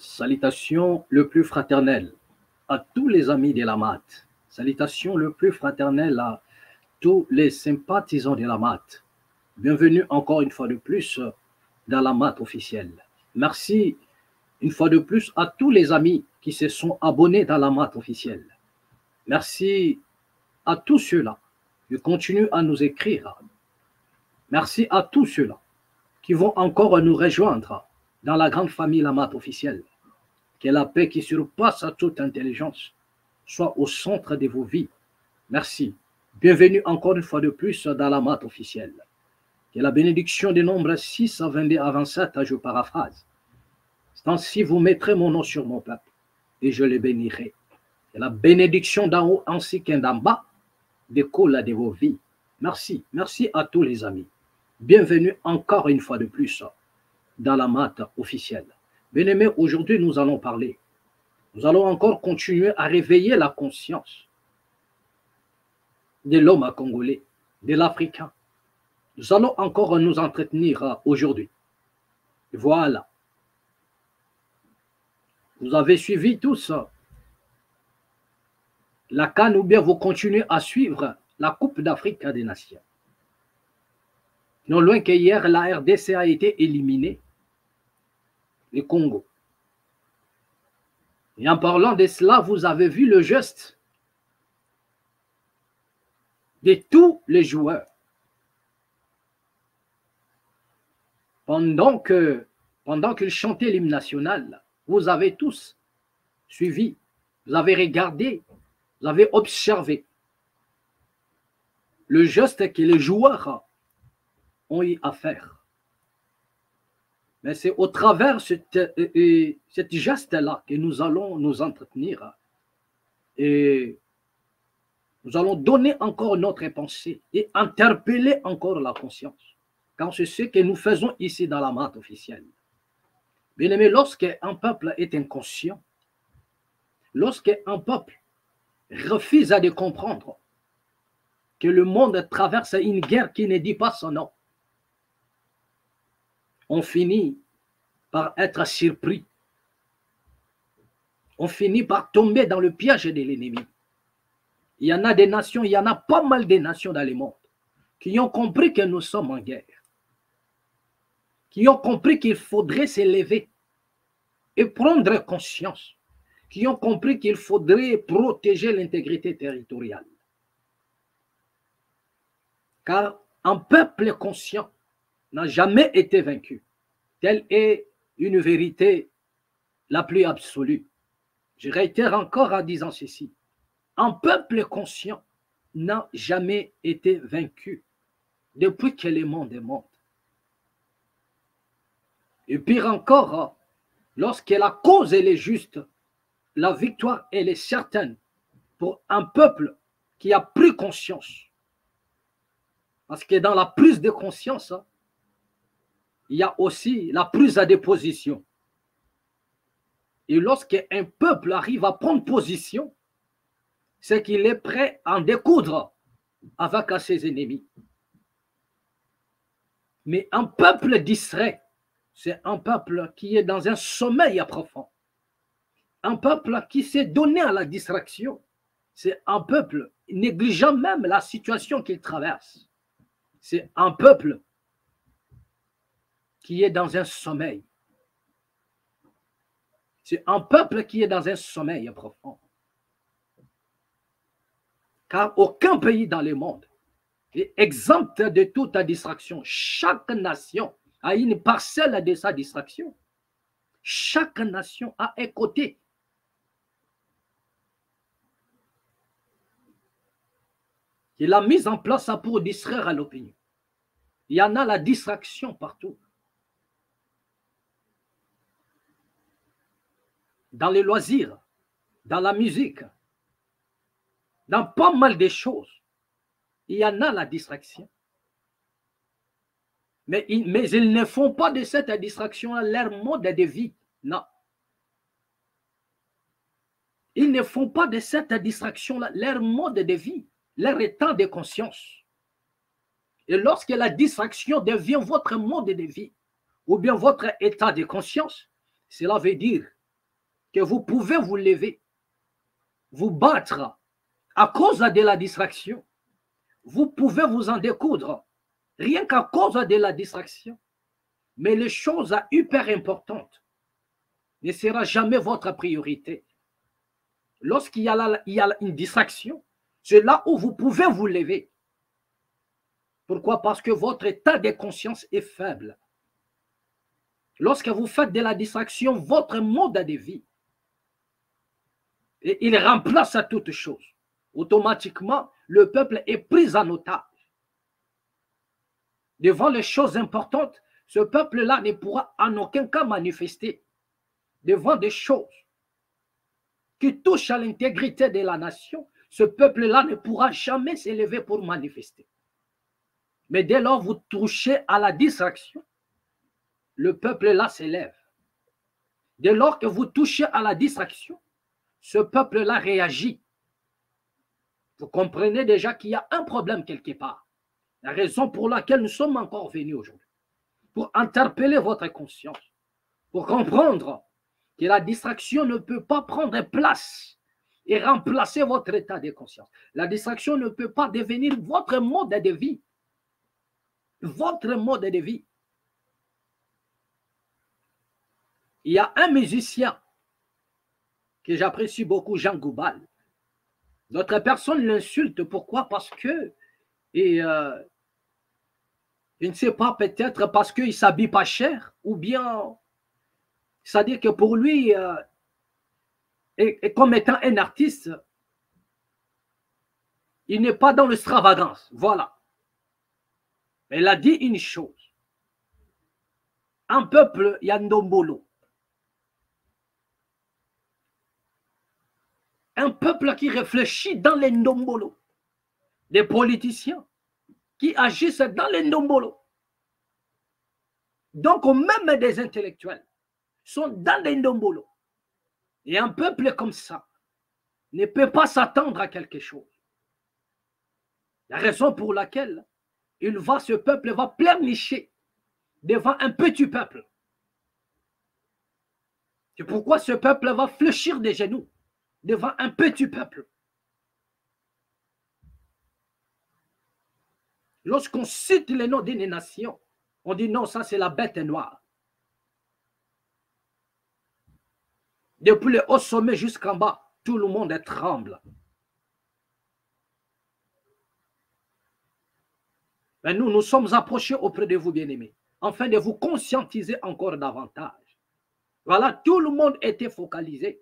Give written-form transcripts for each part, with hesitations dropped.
Salutations le plus fraternel à tous les amis de la MAT. Salutations le plus fraternel à tous les sympathisants de la MAT. Bienvenue encore une fois de plus dans la MAT officielle. Merci une fois de plus à tous les amis qui se sont abonnés dans la MAT officielle. Merci à tous ceux-là qui continuent à nous écrire. Merci à tous ceux-là qui vont encore nous rejoindre dans la grande famille la MAT officielle. Que la paix qui surpasse toute intelligence soit au centre de vos vies. Merci. Bienvenue encore une fois de plus dans la MAT officielle. Que la bénédiction des nombres 6 à 22 à 27, je paraphrase. Ainsi vous mettrez mon nom sur mon peuple et je les bénirai. Que la bénédiction d'en haut ainsi qu'en d'en bas découle de vos vies. Merci. Merci à tous les amis. Bienvenue encore une fois de plus dans la MAT officielle. Bien-aimés, aujourd'hui nous allons parler. Nous allons encore continuer à réveiller la conscience de l'homme congolais, de l'Africain. Nous allons encore nous entretenir aujourd'hui. Voilà. Vous avez suivi tous la CAN ou bien vous continuez à suivre la Coupe d'Afrique des Nations. Non loin qu'hier, la RDC a été éliminée, le Congo. Et en parlant de cela, vous avez vu le geste de tous les joueurs. Pendant qu'ils chantaient l'hymne national, vous avez tous suivi, vous avez regardé, vous avez observé le geste que les joueurs ont eu à faire. Mais c'est au travers de cette geste-là que nous allons nous entretenir et nous allons donner encore notre pensée et interpeller encore la conscience. Car c'est ce que nous faisons ici dans la MAT officielle. Bien aimé, lorsqu'un peuple est inconscient, lorsqu'un peuple refuse de comprendre que le monde traverse une guerre qui ne dit pas son nom, on finit par être surpris. On finit par tomber dans le piège de l'ennemi. Il y en a des nations, il y en a pas mal de nations dans le monde qui ont compris que nous sommes en guerre, qui ont compris qu'il faudrait s'élever et prendre conscience, qui ont compris qu'il faudrait protéger l'intégrité territoriale. Car un peuple conscient n'a jamais été vaincu. Telle est une vérité la plus absolue. Je réitère encore en disant ceci. Un peuple conscient n'a jamais été vaincu depuis que le monde est monde. Et pire encore, lorsque la cause elle est juste, la victoire elle est certaine pour un peuple qui a pris conscience. Parce que dans la prise de conscience, il y a aussi la prise de position. Et lorsqu'un peuple arrive à prendre position, c'est qu'il est prêt à en découdre avec ses ennemis. Mais un peuple distrait, c'est un peuple qui est dans un sommeil profond. Un peuple qui s'est donné à la distraction, c'est un peuple négligeant même la situation qu'il traverse. C'est un peuple qui est dans un sommeil. C'est un peuple qui est dans un sommeil profond. Car aucun pays dans le monde est exempt de toute distraction. Chaque nation a une parcelle de sa distraction. Chaque nation a un côté. Il a mis en place pour distraire à l'opinion. Il y en a la distraction partout. Dans les loisirs, dans la musique, dans pas mal de choses, il y en a la distraction. Mais ils ne font pas de cette distraction leur mode de vie. Non. Ils ne font pas de cette distraction leur mode de vie, leur état de conscience. Et lorsque la distraction devient votre mode de vie, ou bien votre état de conscience, cela veut dire que vous pouvez vous lever, vous battre à cause de la distraction. Vous pouvez vous en découdre rien qu'à cause de la distraction. Mais les choses hyper importantes ne sera jamais votre priorité. Lorsqu'il y a une distraction, c'est là où vous pouvez vous lever. Pourquoi? Parce que votre état de conscience est faible. Lorsque vous faites de la distraction, votre mode de vie, et il remplace à toute chose. Automatiquement, le peuple est pris en otage. Devant les choses importantes, ce peuple-là ne pourra en aucun cas manifester. Devant des choses qui touchent à l'intégrité de la nation, ce peuple-là ne pourra jamais s'élever pour manifester. Mais dès lors vous touchez à la distraction, le peuple-là s'élève. Dès lors que vous touchez à la distraction, ce peuple-là réagit. Vous comprenez déjà qu'il y a un problème quelque part. La raison pour laquelle nous sommes encore venus aujourd'hui. Pour interpeller votre conscience. Pour comprendre que la distraction ne peut pas prendre place et remplacer votre état de conscience. La distraction ne peut pas devenir votre mode de vie. Votre mode de vie. Il y a un musicien que j'apprécie beaucoup, Jean Goubal. D'autres personnes l'insultent. Pourquoi? Parce que, je ne sais pas, peut-être parce qu'il ne s'habille pas cher, ou bien, c'est-à-dire que pour lui, et comme étant un artiste, il n'est pas dans l'extravagance. Voilà. Elle a dit une chose. Un peuple, il y a Ndombolo. Un peuple qui réfléchit dans les Ndombolo. Des politiciens qui agissent dans les Ndombolo. Donc, même des intellectuels sont dans les Ndombolo. Et un peuple comme ça ne peut pas s'attendre à quelque chose. La raison pour laquelle ce peuple va pleurnicher devant un petit peuple. C'est pourquoi ce peuple va fléchir des genoux devant un petit peuple. Lorsqu'on cite les noms d'une nation, on dit non, ça c'est la bête noire. Depuis le haut sommet jusqu'en bas, tout le monde tremble. Mais nous sommes approchés auprès de vous, bien-aimés, afin de vous conscientiser encore davantage. Voilà, tout le monde était focalisé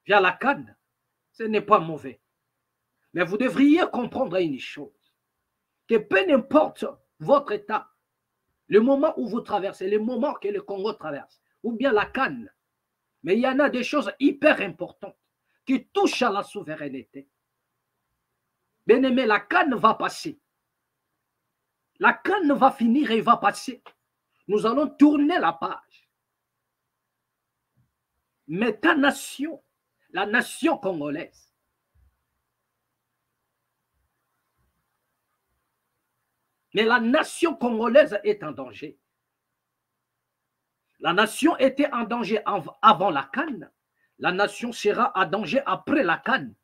vers la canne. Ce n'est pas mauvais. Mais vous devriez comprendre une chose, que peu importe votre état, le moment où vous traversez, le moment que le Congo traverse, ou bien la canne, mais il y en a des choses hyper importantes qui touchent à la souveraineté. Bien-aimé, la canne va passer. La canne va finir et va passer. Nous allons tourner la page. Mais ta nation, la nation congolaise, mais la nation congolaise est en danger. La nation était en danger avant la canne. La nation sera en danger après la canne.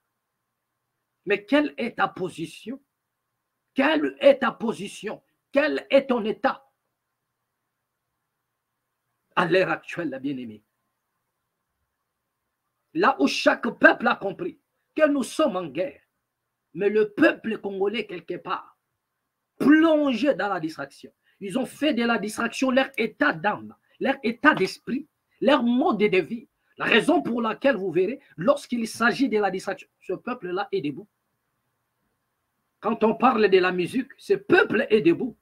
Mais quelle est ta position? Quelle est ta position? Quel est ton état à l'heure actuelle, bien-aimé? Là où chaque peuple a compris que nous sommes en guerre, mais le peuple congolais, quelque part, plongé dans la distraction. Ils ont fait de la distraction leur état d'âme, leur état d'esprit, leur mode de vie. La raison pour laquelle vous verrez, lorsqu'il s'agit de la distraction, ce peuple-là est debout. Quand on parle de la musique, ce peuple est debout.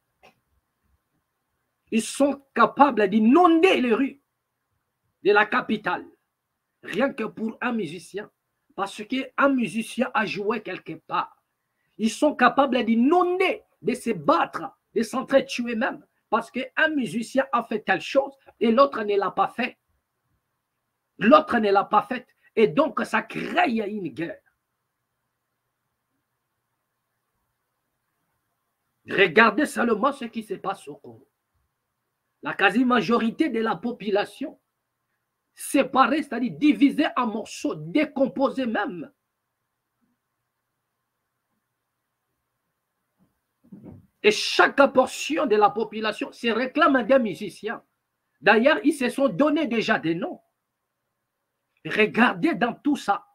Ils sont capables d'inonder les rues de la capitale, rien que pour un musicien, parce qu'un musicien a joué quelque part. Ils sont capables d'inonder, de se battre, de s'entretuer même, parce qu'un musicien a fait telle chose et l'autre ne l'a pas fait. L'autre ne l'a pas fait. Et donc, ça crée une guerre. Regardez seulement ce qui se passe au Congo. La quasi-majorité de la population séparés, c'est-à-dire divisés en morceaux, décomposés même. Et chaque portion de la population se réclame des musiciens. D'ailleurs, ils se sont donné déjà des noms. Regardez dans tout ça,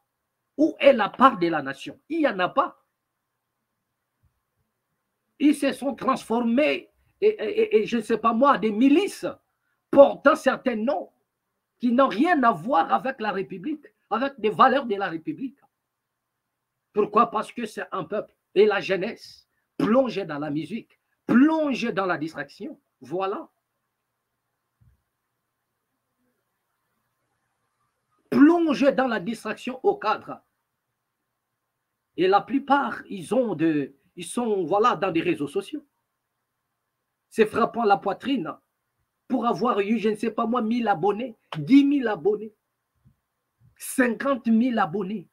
où est la part de la nation? Il n'y en a pas. Ils se sont transformés, et je ne sais pas moi, des milices portant certains noms qui n'ont rien à voir avec la République, avec des valeurs de la République. Pourquoi? Parce que c'est un peuple et la jeunesse plongée dans la musique, plongée dans la distraction. Voilà. Plongés dans la distraction au cadre. Et la plupart, ils sont voilà, dans des réseaux sociaux. C'est frappant la poitrine pour avoir eu, je ne sais pas moi, 1000 abonnés, 10 000 abonnés, 50 000 abonnés.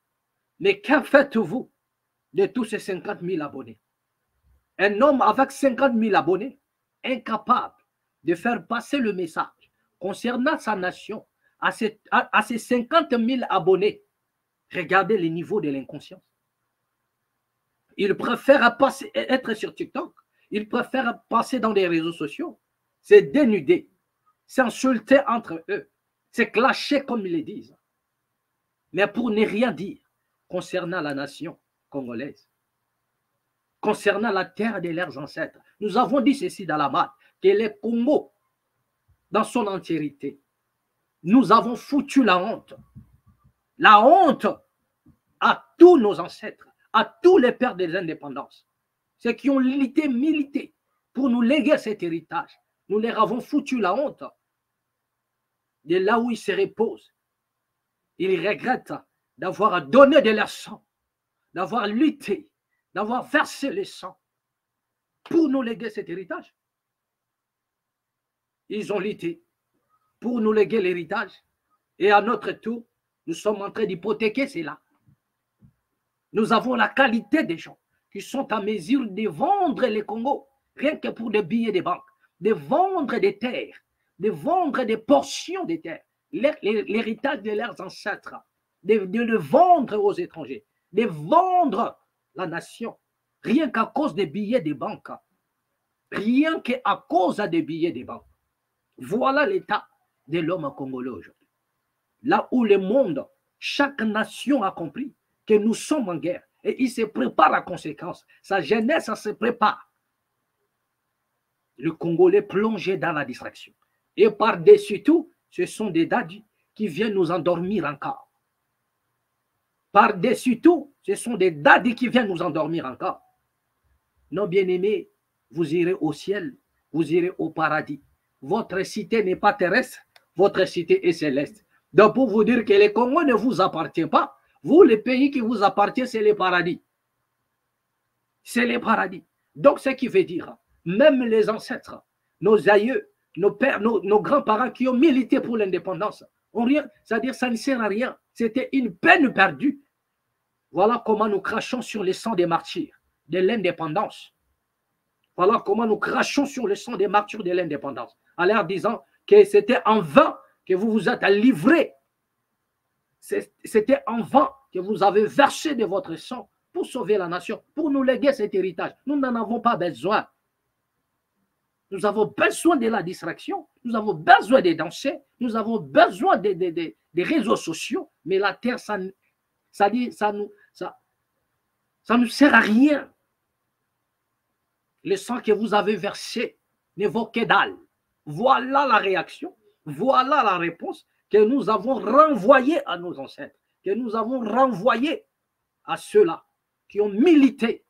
Mais que faites-vous de tous ces 50 000 abonnés? Un homme avec 50 000 abonnés, incapable de faire passer le message concernant sa nation à ces 50 000 abonnés. Regardez le niveau de l'inconscience. Ils préfèrent être sur TikTok, ils préfèrent passer dans des réseaux sociaux, c'est dénuder, c'est insulter entre eux, c'est clasher comme ils le disent. Mais pour ne rien dire concernant la nation congolaise, concernant la terre de leurs ancêtres. Nous avons dit ceci dans la maths, que le Congo, dans son entièreté, nous avons foutu la honte à tous nos ancêtres, à tous les pères des indépendances, ceux qui ont milité pour nous léguer cet héritage. Nous leur avons foutu la honte de là où ils se reposent. Ils regrettent d'avoir donné de leur sang, d'avoir lutté, d'avoir versé le sang pour nous léguer cet héritage. Ils ont lutté pour nous léguer l'héritage et à notre tour, nous sommes en train d'hypothéquer cela. Nous avons la qualité des gens qui sont en mesure de vendre les Congo, rien que pour des billets de banque, de vendre des terres, de vendre des portions de terres, l'héritage de leurs ancêtres, de le vendre aux étrangers, de vendre la nation, rien qu'à cause des billets de banque. Rien qu'à cause des billets de banque. Voilà l'état de l'homme congolais aujourd'hui. Là où le monde, chaque nation a compris que nous sommes en guerre et il se prépare à conséquence. Sa jeunesse se prépare. Le Congolais plongé dans la distraction. Et par-dessus tout, ce sont des dadis qui viennent nous endormir encore. Par-dessus tout, ce sont des dadis qui viennent nous endormir encore. Non, bien-aimés, vous irez au ciel, vous irez au paradis. Votre cité n'est pas terrestre, votre cité est céleste. Donc, pour vous dire que le Congo ne vous appartient pas, vous, le pays qui vous appartient, c'est le paradis. C'est le paradis. Donc, ce qui veut dire, même les ancêtres, nos aïeux, nos pères, nos grands-parents qui ont milité pour l'indépendance, c'est-à-dire ça ne sert à rien. C'était une peine perdue. Voilà comment nous crachons sur le sang des martyrs de l'indépendance. Voilà comment nous crachons sur le sang des martyrs de l'indépendance, en leur disant que c'était en vain que vous vous êtes livrés. C'était en vain que vous avez versé de votre sang pour sauver la nation, pour nous léguer cet héritage. Nous n'en avons pas besoin. Nous avons besoin de la distraction, nous avons besoin de danser, nous avons besoin des réseaux sociaux, mais la terre, ça nous sert à rien. Le sang que vous avez versé ne vaut que dalle. Voilà la réaction, voilà la réponse que nous avons renvoyée à nos ancêtres, que nous avons renvoyée à ceux-là qui ont milité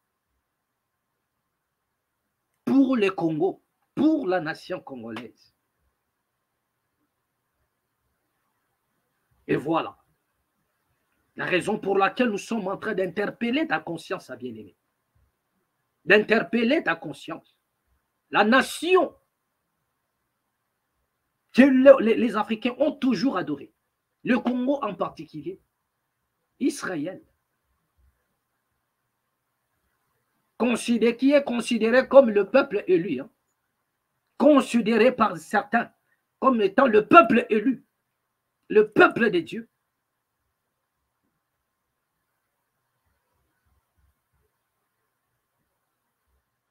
pour le Congo, pour la nation congolaise. Et voilà la raison pour laquelle nous sommes en train d'interpeller ta conscience, bien-aimé. D'interpeller ta conscience. La nation que les Africains ont toujours adorée, le Congo en particulier, Israël, qui est considéré comme le peuple élu, considéré par certains comme étant le peuple élu, le peuple de Dieu,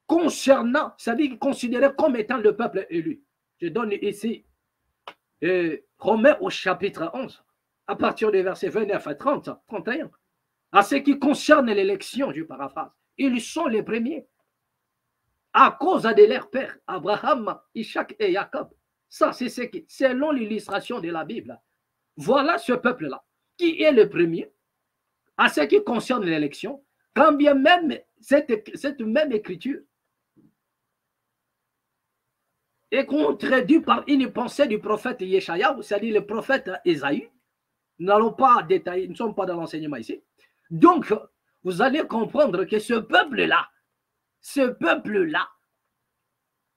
concernant, c'est-à-dire considéré comme étant le peuple élu. Je donne ici Romains au chapitre 11, à partir du verset 29 à 30, 31. À ce qui concerne l'élection, je paraphrase, ils sont les premiers. À cause de leur père, Abraham, Isaac et Jacob. Ça, c'est ce qui, selon l'illustration de la Bible. Voilà ce peuple-là, qui est le premier, à ce qui concerne l'élection, quand bien même cette même écriture est contredite par une pensée du prophète Yeshaya, c'est-à-dire le prophète Ésaïe. Nous n'allons pas détailler, nous ne sommes pas dans l'enseignement ici. Donc, vous allez comprendre que ce peuple-là,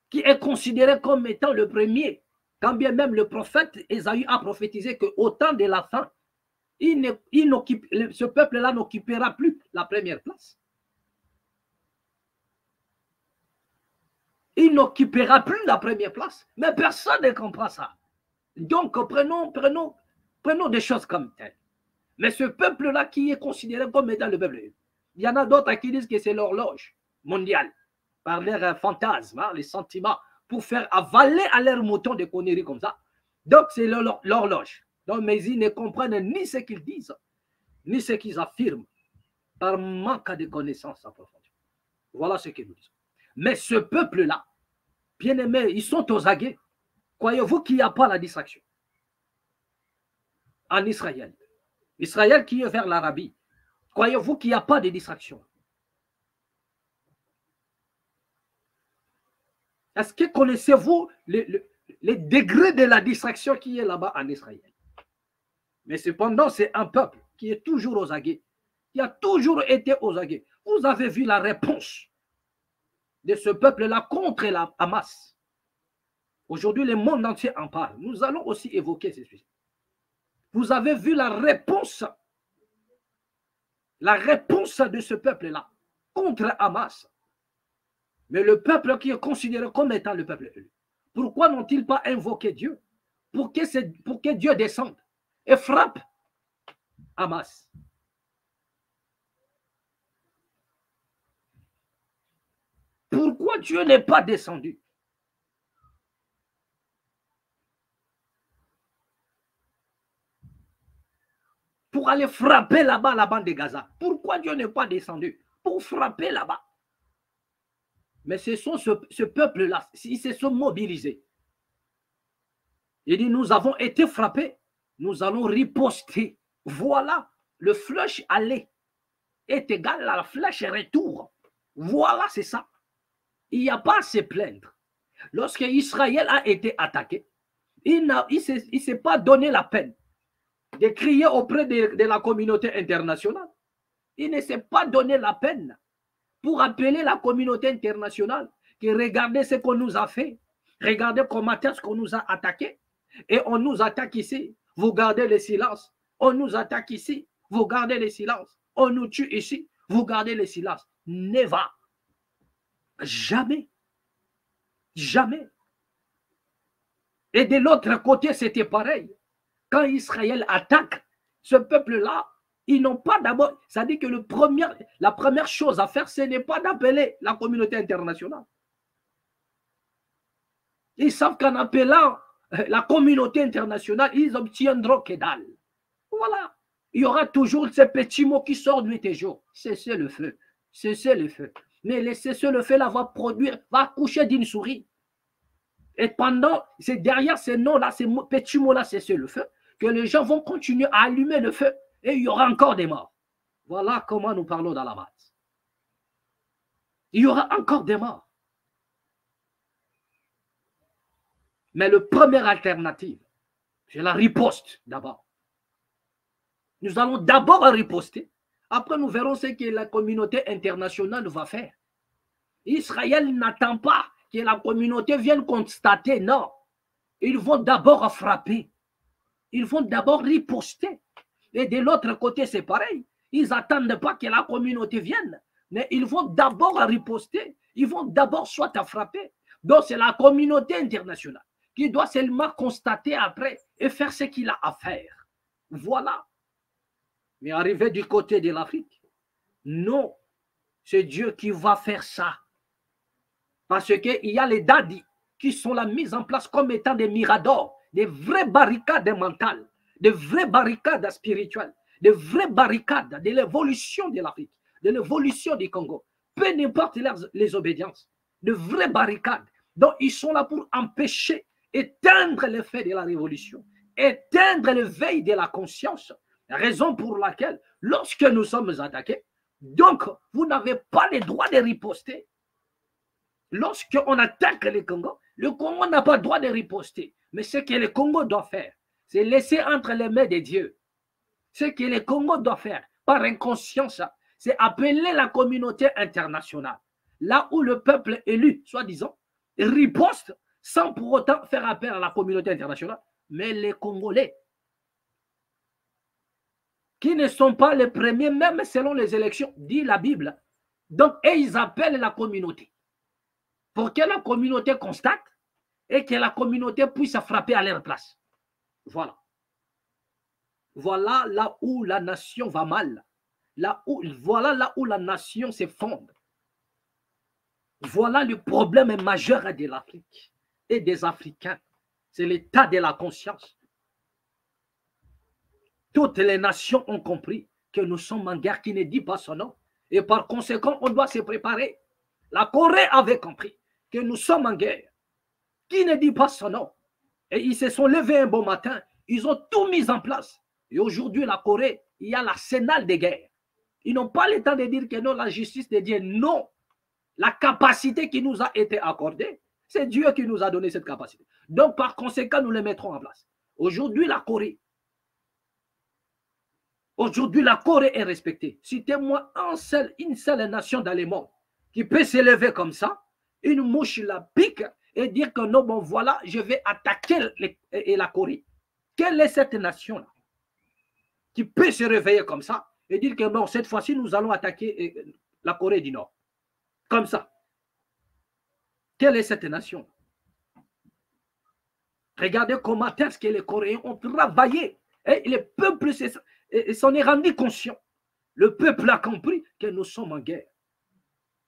qui est considéré comme étant le premier, quand bien même le prophète Ésaïe a prophétisé qu'au temps de la fin, ce peuple-là n'occupera plus la première place. Il n'occupera plus la première place. Mais personne ne comprend ça. Donc, prenons des choses comme telles. Mais ce peuple-là qui est considéré comme étant le peuple, il y en a d'autres qui disent que c'est l'horloge mondiale, par leurs fantasmes, les sentiments, pour faire avaler à leurs moutons des conneries comme ça. Donc, c'est l'horloge. Donc, mais ils ne comprennent ni ce qu'ils disent, ni ce qu'ils affirment, par manque de connaissances approfondies. Voilà ce que nous disons. Mais ce peuple-là, bien aimé, ils sont aux aguets. Croyez-vous qu'il n'y a pas la distraction en Israël? Israël qui est vers l'Arabie. Croyez-vous qu'il n'y a pas de distraction? Est-ce que connaissez-vous les degrés de la distraction qui est là-bas en Israël? Mais cependant, c'est un peuple qui est toujours aux aguets, qui a toujours été aux aguets. Vous avez vu la réponse de ce peuple-là contre la Hamas. Aujourd'hui, le monde entier en parle. Nous allons aussi évoquer ces sujets. Vous avez vu la réponse de ce peuple-là contre Hamas. Mais le peuple qui est considéré comme étant le peuple élu, pourquoi n'ont-ils pas invoqué Dieu pour que Dieu descende et frappe Hamas? Pourquoi Dieu n'est pas descendu? Pour aller frapper là-bas la bande de Gaza. Pourquoi Dieu n'est pas descendu? Pour frapper là-bas. Mais ce sont ce peuple-là, ils se sont mobilisés. Il dit, nous avons été frappés, nous allons riposter. Voilà, le flèche aller est égal à la flèche retour. Voilà, c'est ça. Il n'y a pas à se plaindre. Lorsque Israël a été attaqué, il ne s'est pas donné la peine de crier auprès de la communauté internationale. Il ne s'est pas donné la peine pour appeler la communauté internationale que regardez ce qu'on nous a fait, regardez comment est-ce qu'on nous a attaqué, et on nous attaque ici, vous gardez le silence, on nous attaque ici, vous gardez le silence, on nous tue ici, vous gardez le silence. Never. Jamais. Jamais. Et de l'autre côté, c'était pareil. Quand Israël attaque, ce peuple-là, ils n'ont pas d'abord, ça dit que la première chose à faire, ce n'est pas d'appeler la communauté internationale. Ils savent qu'en appelant la communauté internationale, ils obtiendront que dalle. Voilà. Il y aura toujours ces petits mots qui sortent nuit et jour. Cessez le feu. Cessez le feu. Mais cessez le feu là va accoucher d'une souris. Et pendant, c'est derrière ces noms-là, ces petits mots-là, cessez le feu, que les gens vont continuer à allumer le feu et il y aura encore des morts. Voilà comment nous parlons dans la masse. Il y aura encore des morts. Mais la première alternative, c'est la riposte d'abord. Nous allons d'abord riposter. Après, nous verrons ce que la communauté internationale va faire. Israël n'attend pas que la communauté vienne constater. Non. Ils vont d'abord frapper. Ils vont d'abord riposter. Et de l'autre côté, c'est pareil. Ils n'attendent pas que la communauté vienne. Mais ils vont d'abord riposter. Ils vont d'abord soit frapper. Donc, c'est la communauté internationale qui doit seulement constater après et faire ce qu'il a à faire. Voilà. Mais arrivé du côté de l'Afrique, non, c'est Dieu qui va faire ça. Parce qu'il y a les dadis qui sont la mise en place comme étant des miradors, des vraies barricades mentales, des vraies barricades spirituelles, des vraies barricades de l'évolution de l'Afrique, de l'évolution du Congo. Peu importe les obédiences, de vraies barricades. Donc, ils sont là pour empêcher, éteindre l'effet de la révolution, éteindre l'éveil de la conscience. Raison pour laquelle, lorsque nous sommes attaqués, donc, vous n'avez pas le droit de riposter. Lorsqu'on attaque le Congo n'a pas le droit de riposter. Mais ce que le Congo doit faire, c'est laisser entre les mains de Dieu. Ce que le Congo doit faire, par inconscience, c'est appeler la communauté internationale. Là où le peuple élu, soi-disant, riposte sans pour autant faire appel à la communauté internationale. Mais les Congolais, qui ne sont pas les premiers, même selon les élections, dit la Bible. Donc, et ils appellent la communauté. Pour que la communauté constate et que la communauté puisse frapper à leur place. Voilà. Voilà là où la nation va mal. Voilà là où la nation s'effondre. Voilà le problème majeur de l'Afrique et des Africains. C'est l'état de la conscience. Toutes les nations ont compris que nous sommes en guerre qui ne dit pas son nom. Et par conséquent, on doit se préparer. La Corée avait compris que nous sommes en guerre qui ne dit pas son nom. Et ils se sont levés un bon matin. Ils ont tout mis en place. Et aujourd'hui, la Corée, il y a l'arsenal des guerres. Ils n'ont pas le temps de dire que non, la justice de Dieu. Non. La capacité qui nous a été accordée, c'est Dieu qui nous a donné cette capacité. Donc, par conséquent, nous les mettrons en place. Aujourd'hui, la Corée est respectée. Citez-moi une seule nation dans le monde qui peut s'élever comme ça, une mouche la pique et dire que non, bon voilà, je vais attaquer la Corée. Quelle est cette nation-là qui peut se réveiller comme ça et dire que non, cette fois-ci, nous allons attaquer la Corée du Nord. Comme ça. Quelle est cette nation? Regardez comment est-ce que les Coréens ont travaillé. Et le peuple s'en est rendu conscient. Le peuple a compris que nous sommes en guerre.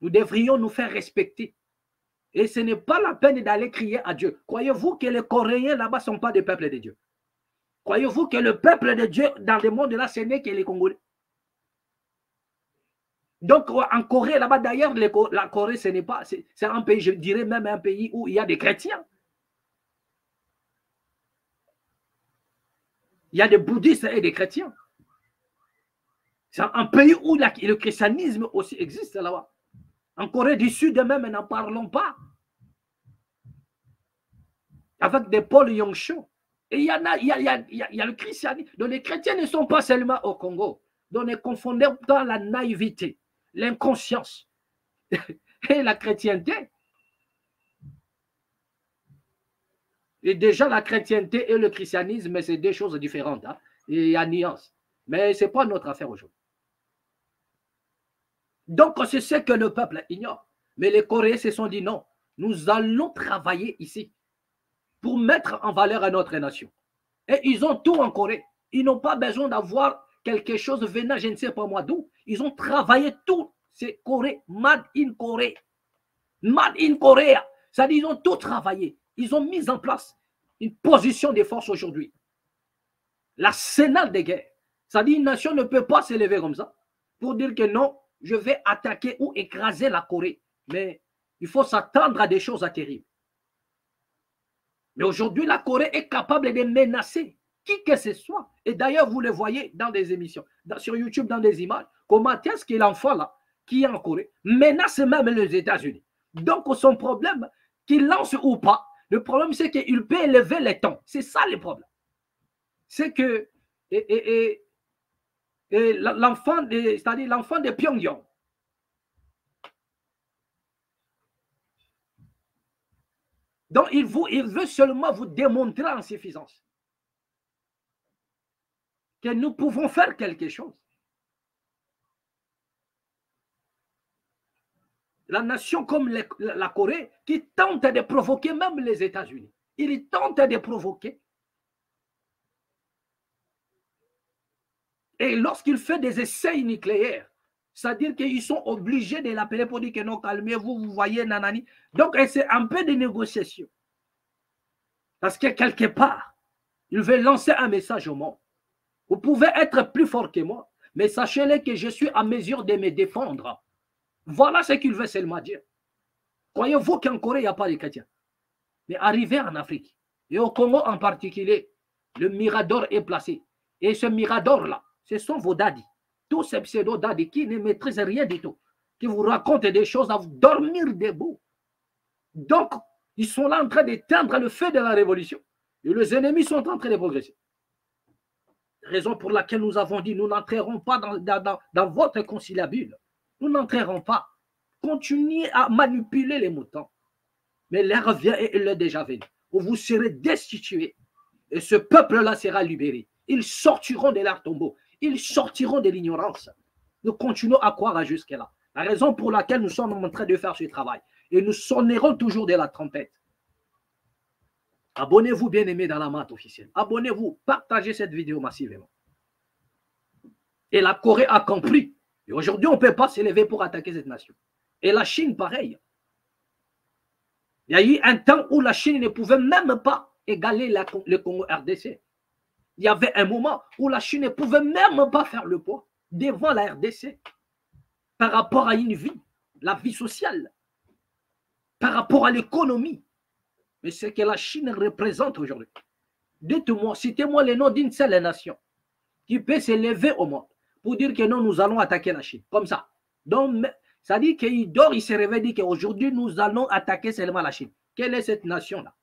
Nous devrions nous faire respecter. Et ce n'est pas la peine d'aller crier à Dieu. Croyez-vous que les Coréens là-bas ne sont pas des peuples de Dieu? Croyez-vous que le peuple de Dieu dans le monde là, ce n'est que les Congolais? Donc en Corée là-bas, d'ailleurs, la Corée, ce n'est pas, c'est un pays, je dirais même un pays où il y a des chrétiens. Il y a des bouddhistes et des chrétiens. C'est un pays où le christianisme aussi existe là-bas. En Corée du Sud même, n'en parlons pas. Avec des Paul Yongcho. Et il y a le christianisme. Donc les chrétiens ne sont pas seulement au Congo. Donc ne confondez pas la naïveté, l'inconscience et la chrétienté. Et déjà, la chrétienté et le christianisme, c'est deux choses différentes. Hein? Il y a nuance. Mais ce n'est pas notre affaire aujourd'hui. Donc, c'est ce que le peuple ignore. Mais les Coréens se sont dit non, nous allons travailler ici pour mettre en valeur notre nation. Et ils ont tout en Corée. Ils n'ont pas besoin d'avoir quelque chose venant, je ne sais pas moi d'où. Ils ont travaillé tout. C'est Corée, made in Corée. Made in Korea. C'est-à-dire, ils ont tout travaillé. Ils ont mis en place une position de force aujourd'hui. L'arsenal des guerres. C'est-à-dire, une nation ne peut pas s'élever comme ça pour dire que non, je vais attaquer ou écraser la Corée. Mais il faut s'attendre à des choses terribles. Mais aujourd'hui, la Corée est capable de menacer qui que ce soit. Et d'ailleurs, vous le voyez dans des émissions, sur YouTube, dans des images, comment est-ce que l'enfant là, qui est en Corée, menace même les États-Unis. Donc, son problème, qu'il lance ou pas, le problème, c'est qu'il peut élever les tons. C'est ça le problème. C'est que l'enfant, c'est-à-dire l'enfant de Pyongyang, donc il veut seulement vous démontrer en suffisance que nous pouvons faire quelque chose. La nation comme la Corée qui tente de provoquer même les États-Unis. Il tente de provoquer. Et lorsqu'il fait des essais nucléaires, c'est-à-dire qu'ils sont obligés de l'appeler pour dire que non, calmez-vous, vous voyez, nanani. Donc, c'est un peu de négociation. Parce que quelque part, il veut lancer un message au monde. Vous pouvez être plus fort que moi, mais sachez-le que je suis en mesure de me défendre. Voilà ce qu'il veut seulement dire. Croyez-vous qu'en Corée, il n'y a pas de chrétiens? Mais arrivé en Afrique, et au Congo en particulier, le Mirador est placé. Et ce Mirador-là, ce sont vos daddies. Tous ces pseudo-daddies qui ne maîtrisent rien du tout, qui vous racontent des choses à vous dormir debout. Donc, ils sont là en train d'éteindre le feu de la révolution. Et les ennemis sont en train de progresser. Raison pour laquelle nous avons dit, nous n'entrerons pas dans votre conciliabule. Nous n'entrerons pas. Continuez à manipuler les moutons. Mais l'heure vient et elle est déjà venue, où vous serez destitués. Et ce peuple-là sera libéré. Ils sortiront de leur tombeau. Ils sortiront de l'ignorance. Nous continuons à croire jusque-là. La raison pour laquelle nous sommes en train de faire ce travail. Et nous sonnerons toujours de la trompette. Abonnez-vous, bien-aimés, dans la mat officielle. Abonnez-vous. Partagez cette vidéo massivement. Et la Corée a compris. Et aujourd'hui, on ne peut pas s'élever pour attaquer cette nation. Et la Chine, pareil. Il y a eu un temps où la Chine ne pouvait même pas égaler le Congo RDC. Il y avait un moment où la Chine ne pouvait même pas faire le poids devant la RDC par rapport à une vie, la vie sociale, par rapport à l'économie. Mais ce que la Chine représente aujourd'hui. Dites-moi, citez-moi le nom d'une seule nation qui peut s'élever au monde pour dire que non, nous allons attaquer la Chine. Comme ça. Donc, ça dit qu'il dort, il se réveille, dit qu'aujourd'hui, nous allons attaquer seulement la Chine. Quelle est cette nation-là?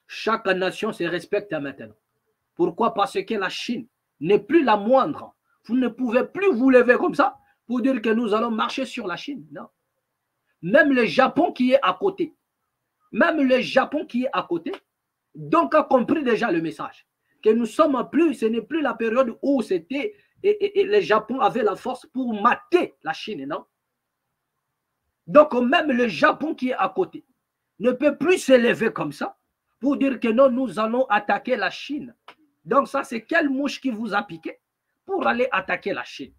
Chaque nation se respecte maintenant. Pourquoi? Parce que la Chine n'est plus la moindre. Vous ne pouvez plus vous lever comme ça pour dire que nous allons marcher sur la Chine. Non. Même le Japon qui est à côté, donc a compris déjà le message. Que nous sommes plus, ce n'est plus la période où c'était, et le Japon avait la force pour mater la Chine, non? Donc même le Japon qui est à côté ne peut plus s'élever comme ça pour dire que non, nous allons attaquer la Chine. Donc ça, c'est quelle mouche qui vous a piqué pour aller attaquer la Chine?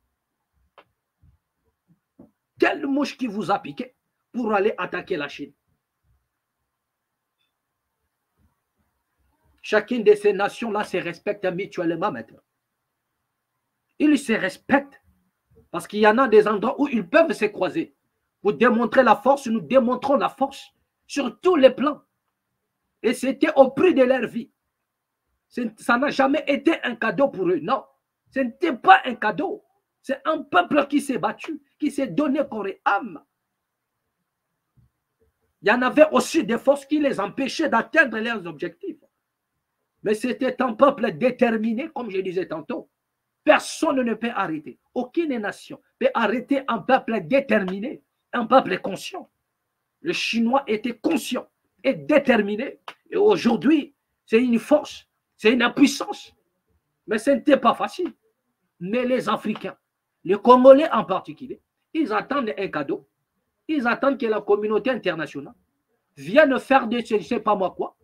Quelle mouche qui vous a piqué pour aller attaquer la Chine? Chacune de ces nations-là se respecte mutuellement maintenant. Ils se respectent parce qu'il y en a des endroits où ils peuvent se croiser. Pour démontrer la force, nous démontrons la force sur tous les plans. Et c'était au prix de leur vie. Ça n'a jamais été un cadeau pour eux. Non, ce n'était pas un cadeau. C'est un peuple qui s'est battu, qui s'est donné corps et âme. Il y en avait aussi des forces qui les empêchaient d'atteindre leurs objectifs. Mais c'était un peuple déterminé, comme je disais tantôt. Personne ne peut arrêter. Aucune nation peut arrêter un peuple déterminé, un peuple conscient. Le Chinois était conscient et déterminé. Et aujourd'hui, c'est une force, c'est une puissance. Mais ce n'était pas facile. Mais les Africains, les Congolais en particulier, ils attendent un cadeau. Ils attendent que la communauté internationale vienne faire de je ne sais pas moi quoi,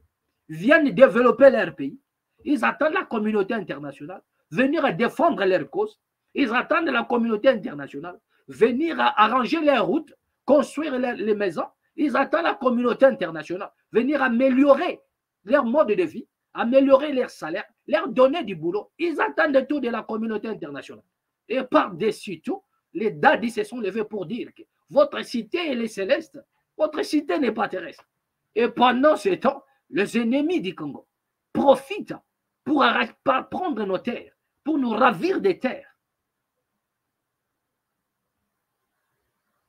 vienne développer leur pays. Ils attendent la communauté internationale venir défendre leur cause. Ils attendent la communauté internationale venir arranger leurs routes, construire les maisons. Ils attendent la communauté internationale venir améliorer leur mode de vie, améliorer leur salaire, leur donner du boulot. Ils attendent tout de la communauté internationale. Et par-dessus tout, les dadis se sont levés pour dire que votre cité, elle est céleste, votre cité n'est pas terrestre. Et pendant ce temps, les ennemis du Congo profitent pour prendre nos terres, pour nous ravir des terres.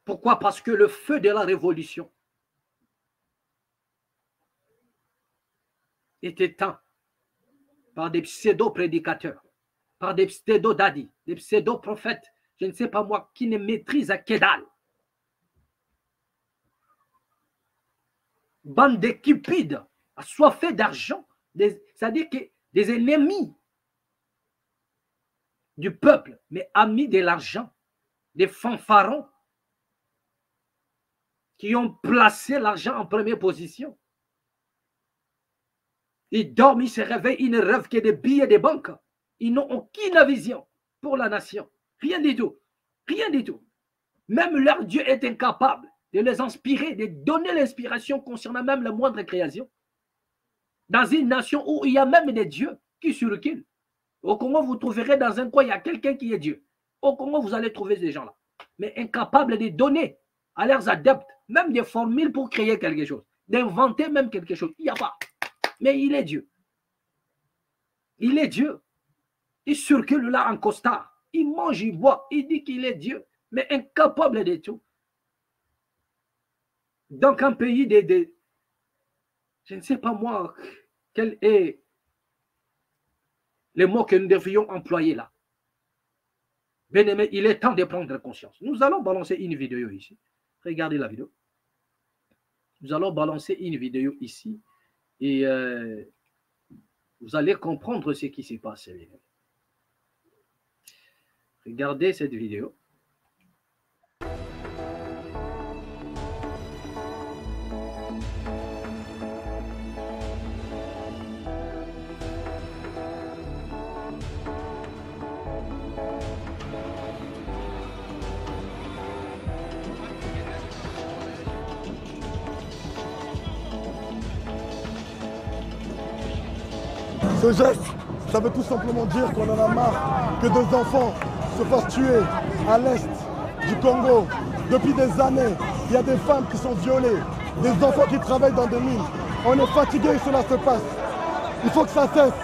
Pourquoi? Parce que le feu de la révolution est éteint par des pseudo-prédicateurs, par des pseudo-dadis, des pseudo-prophètes, je ne sais pas moi, qui ne maîtrisent que dalle. Bande de cupides, assoiffés d'argent, c'est-à-dire que des ennemis du peuple, mais amis de l'argent, des fanfarons qui ont placé l'argent en première position. Ils dorment, ils se réveillent, ils ne rêvent que des billets des banques. Ils n'ont aucune vision pour la nation. Rien du tout. Rien du tout. Même leur Dieu est incapable de les inspirer, de donner l'inspiration concernant même la moindre création. Dans une nation où il y a même des dieux qui surculent. Au Congo, vous trouverez dans un coin, il y a quelqu'un qui est Dieu. Au Congo, vous allez trouver ces gens-là. Mais incapables de donner à leurs adeptes même des formules pour créer quelque chose. D'inventer même quelque chose. Il n'y a pas. Mais il est Dieu. Il est Dieu. Il circule là en costard. Il mange, il boit. Il dit qu'il est Dieu. Mais incapable de tout. Donc, un pays je ne sais pas moi, quel est le mot que nous devrions employer là. Bien aimé, il est temps de prendre conscience. Nous allons balancer une vidéo ici. Regardez la vidéo. Nous allons balancer une vidéo ici et vous allez comprendre ce qui s'est passé. Regardez cette vidéo. Ce geste, ça veut tout simplement dire qu'on en a marre que des enfants se fassent tuer à l'est du Congo. Depuis des années, il y a des femmes qui sont violées, des enfants qui travaillent dans des mines. On est fatigué que cela se passe. Il faut que ça cesse.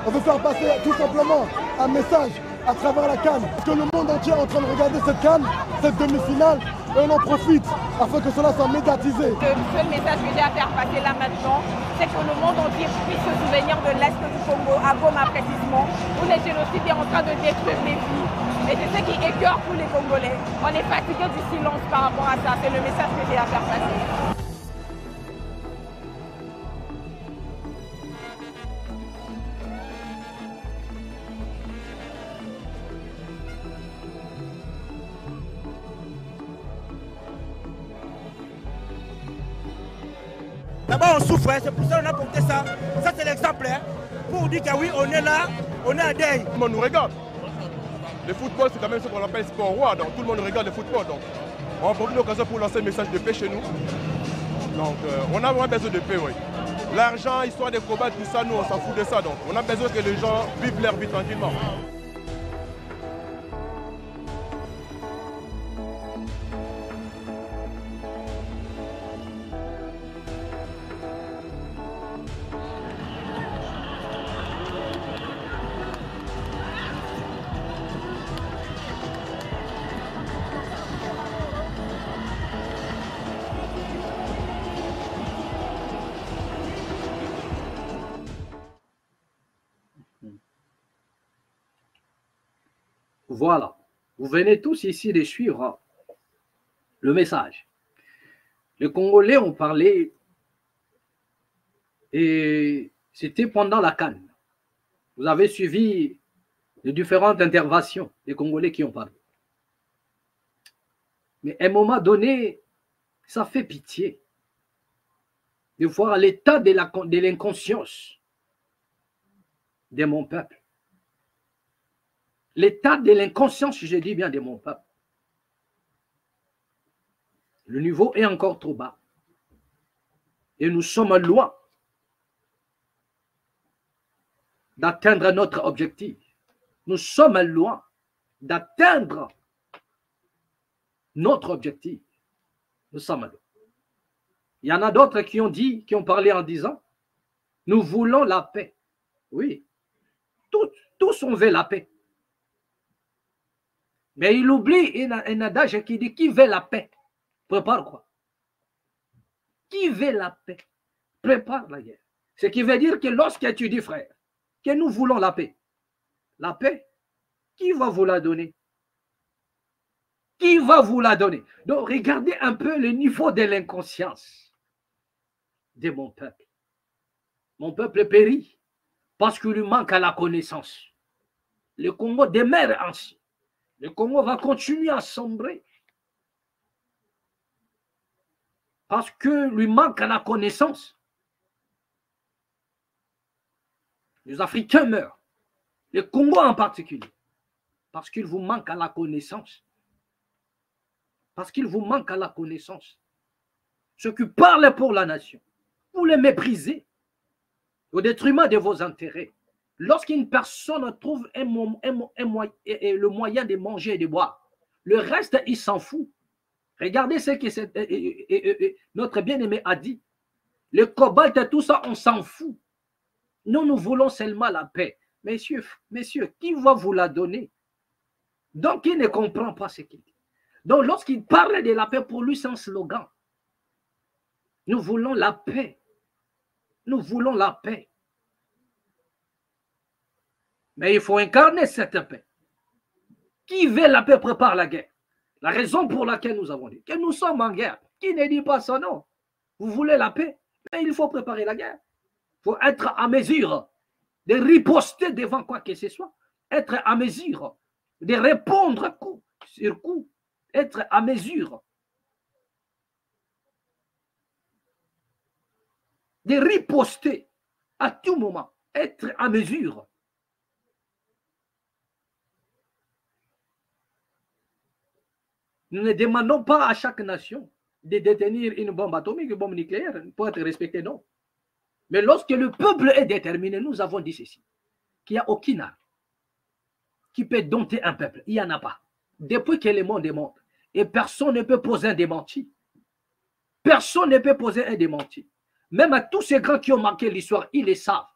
On veut faire passer tout simplement un message à travers la CAN. Parce que le monde entier est en train de regarder cette CAN, cette demi-finale, et on en profite afin que cela soit médiatisé. Le seul message que j'ai à faire passer là maintenant, c'est que le monde entier puisse se souvenir de l'Est du Congo, à Goma précisément, où les génocides est en train de détruire les vies. Et c'est ce qui écœure tous les Congolais. On est fatigué du silence par rapport à ça. C'est le message que j'ai à faire passer. D'abord on souffre, c'est pour ça qu'on a porté ça. Ça c'est l'exemple, pour dire que oui, on est là, on est à deuil. Tout le monde nous regarde. Le football, c'est quand même ce qu'on appelle sport roi, donc tout le monde regarde le football. Donc on a profite de l'occasion pour lancer un message de paix chez nous. Donc on a vraiment besoin de paix, oui. L'argent, histoire de combattre, tout ça, nous on s'en fout de ça. Donc on a besoin que les gens vivent leur vie tranquillement. Voilà. Vous venez tous ici de suivre le message. Les Congolais ont parlé et c'était pendant la CAN. Vous avez suivi les différentes interventions des Congolais qui ont parlé. Mais à un moment donné, ça fait pitié de voir l'état de l'inconscience de mon peuple. L'état de l'inconscience, je dis bien, de mon peuple. Le niveau est encore trop bas. Et nous sommes loin d'atteindre notre objectif. Nous sommes loin d'atteindre notre objectif. Nous sommes loin. Il y en a d'autres qui ont dit, qui ont parlé en disant, nous voulons la paix. Oui, tous on veut la paix. Mais il oublie un adage qui dit, qui veut la paix, prépare quoi? Qui veut la paix, prépare la guerre. Ce qui veut dire que lorsque tu dis, frère, que nous voulons la paix, qui va vous la donner? Qui va vous la donner? Donc, regardez un peu le niveau de l'inconscience de mon peuple. Mon peuple périt parce qu'il lui manque à la connaissance. Le Congo demeure ainsi. Le Congo va continuer à sombrer parce que lui manque à la connaissance. Les Africains meurent. Les Congos en particulier. Parce qu'il vous manque à la connaissance. Parce qu'il vous manque à la connaissance. Ceux qui parlent pour la nation, vous les méprisez au détriment de vos intérêts. Lorsqu'une personne trouve le moyen de manger et de boire, le reste, il s'en fout. Regardez ce que notre bien-aimé a dit. Le cobalt et tout ça, on s'en fout. Nous voulons seulement la paix. Messieurs, qui va vous la donner? Donc, il ne comprend pas ce qu'il dit. Donc, lorsqu'il parle de la paix, pour lui, c'est un slogan. Nous voulons la paix. Nous voulons la paix. Mais il faut incarner cette paix. Qui veut la paix prépare la guerre. La raison pour laquelle nous avons dit que nous sommes en guerre. Qui ne dit pas ça, non? Vous voulez la paix, mais il faut préparer la guerre. Il faut être à mesure de riposter devant quoi que ce soit. Être à mesure de répondre coup sur coup. Être à mesure de riposter à tout moment. Être à mesure. Nous ne demandons pas à chaque nation de détenir une bombe atomique, une bombe nucléaire pour être respecté, non. Mais lorsque le peuple est déterminé, nous avons dit ceci, qu'il n'y a aucune arme qui peut dompter un peuple. Il n'y en a pas. Depuis que le monde est monde, et personne ne peut poser un démenti. Personne ne peut poser un démenti. Même à tous ces grands qui ont marqué l'histoire, ils le savent,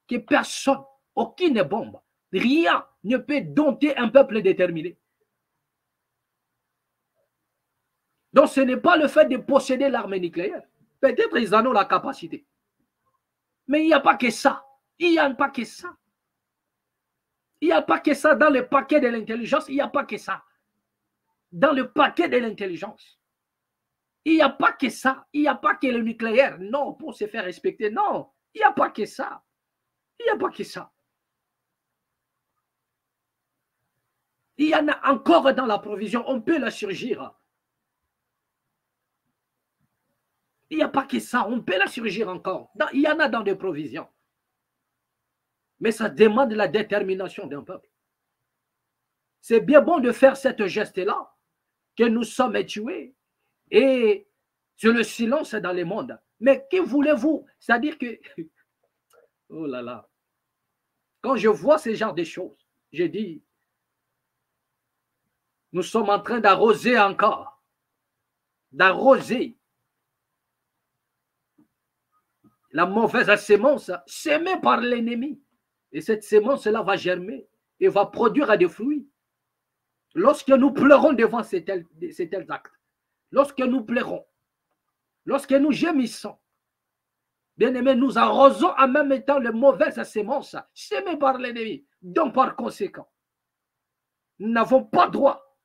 que personne, aucune bombe, rien ne peut dompter un peuple déterminé. Donc ce n'est pas le fait de posséder l'arme nucléaire. Peut-être ils en ont la capacité. Mais il n'y a pas que ça. Il n'y a pas que ça. Il n'y a pas que ça dans le paquet de l'intelligence. Il n'y a pas que ça. Dans le paquet de l'intelligence. Il n'y a pas que ça. Il n'y a pas que le nucléaire. Non, pour se faire respecter. Non, il n'y a pas que ça. Il n'y a pas que ça. Il y en a encore dans la provision. On peut la surgir. Il n'y a pas que ça. On peut la surgir encore. Il y en a dans des provisions. Mais ça demande la détermination d'un peuple. C'est bien bon de faire cette geste-là, que nous sommes tués, et sur le silence dans le monde. Mais que voulez-vous? C'est-à-dire que, oh là là, quand je vois ce genre de choses, je dis, nous sommes en train d'arroser encore, d'arroser la mauvaise sémence sémée par l'ennemi. Et cette sémence-là va germer et va produire des fruits. Lorsque nous pleurons devant ces tels actes, lorsque nous pleurons, lorsque nous gémissons, bien aimé, nous arrosons en même temps les mauvaises semences sémées par l'ennemi. Donc par conséquent, nous n'avons pas droit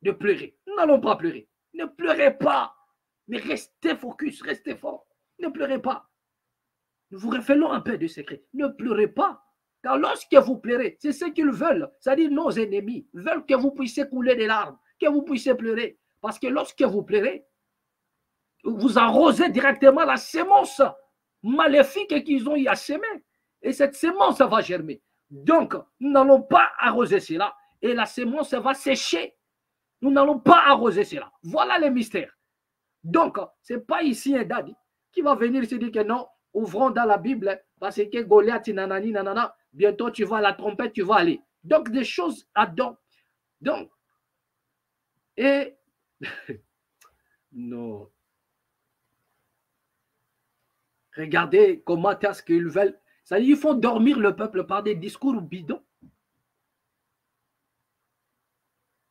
de pleurer. Nous n'allons pas pleurer. Ne pleurez pas, mais restez focus, restez fort. Ne pleurez pas. Nous vous révélons un peu de secret. Ne pleurez pas. Car lorsque vous pleurez, c'est ce qu'ils veulent. C'est-à-dire nos ennemis veulent que vous puissiez couler des larmes, que vous puissiez pleurer. Parce que lorsque vous pleurez, vous arrosez directement la sémence maléfique qu'ils ont y à semer. Et cette sémence va germer. Donc, nous n'allons pas arroser cela. Et la sémence va sécher. Nous n'allons pas arroser cela. Voilà le mystère. Donc, ce n'est pas ici un daddy qui va venir se dire que non, ouvrons dans la Bible, parce que Goliath, nanani, nanana, bientôt tu vas à la trompette, tu vas aller. Donc, des choses à donc. Et non. Regardez comment est-ce qu'ils veulent. C'est-à-dire, ils font dormir le peuple par des discours bidons.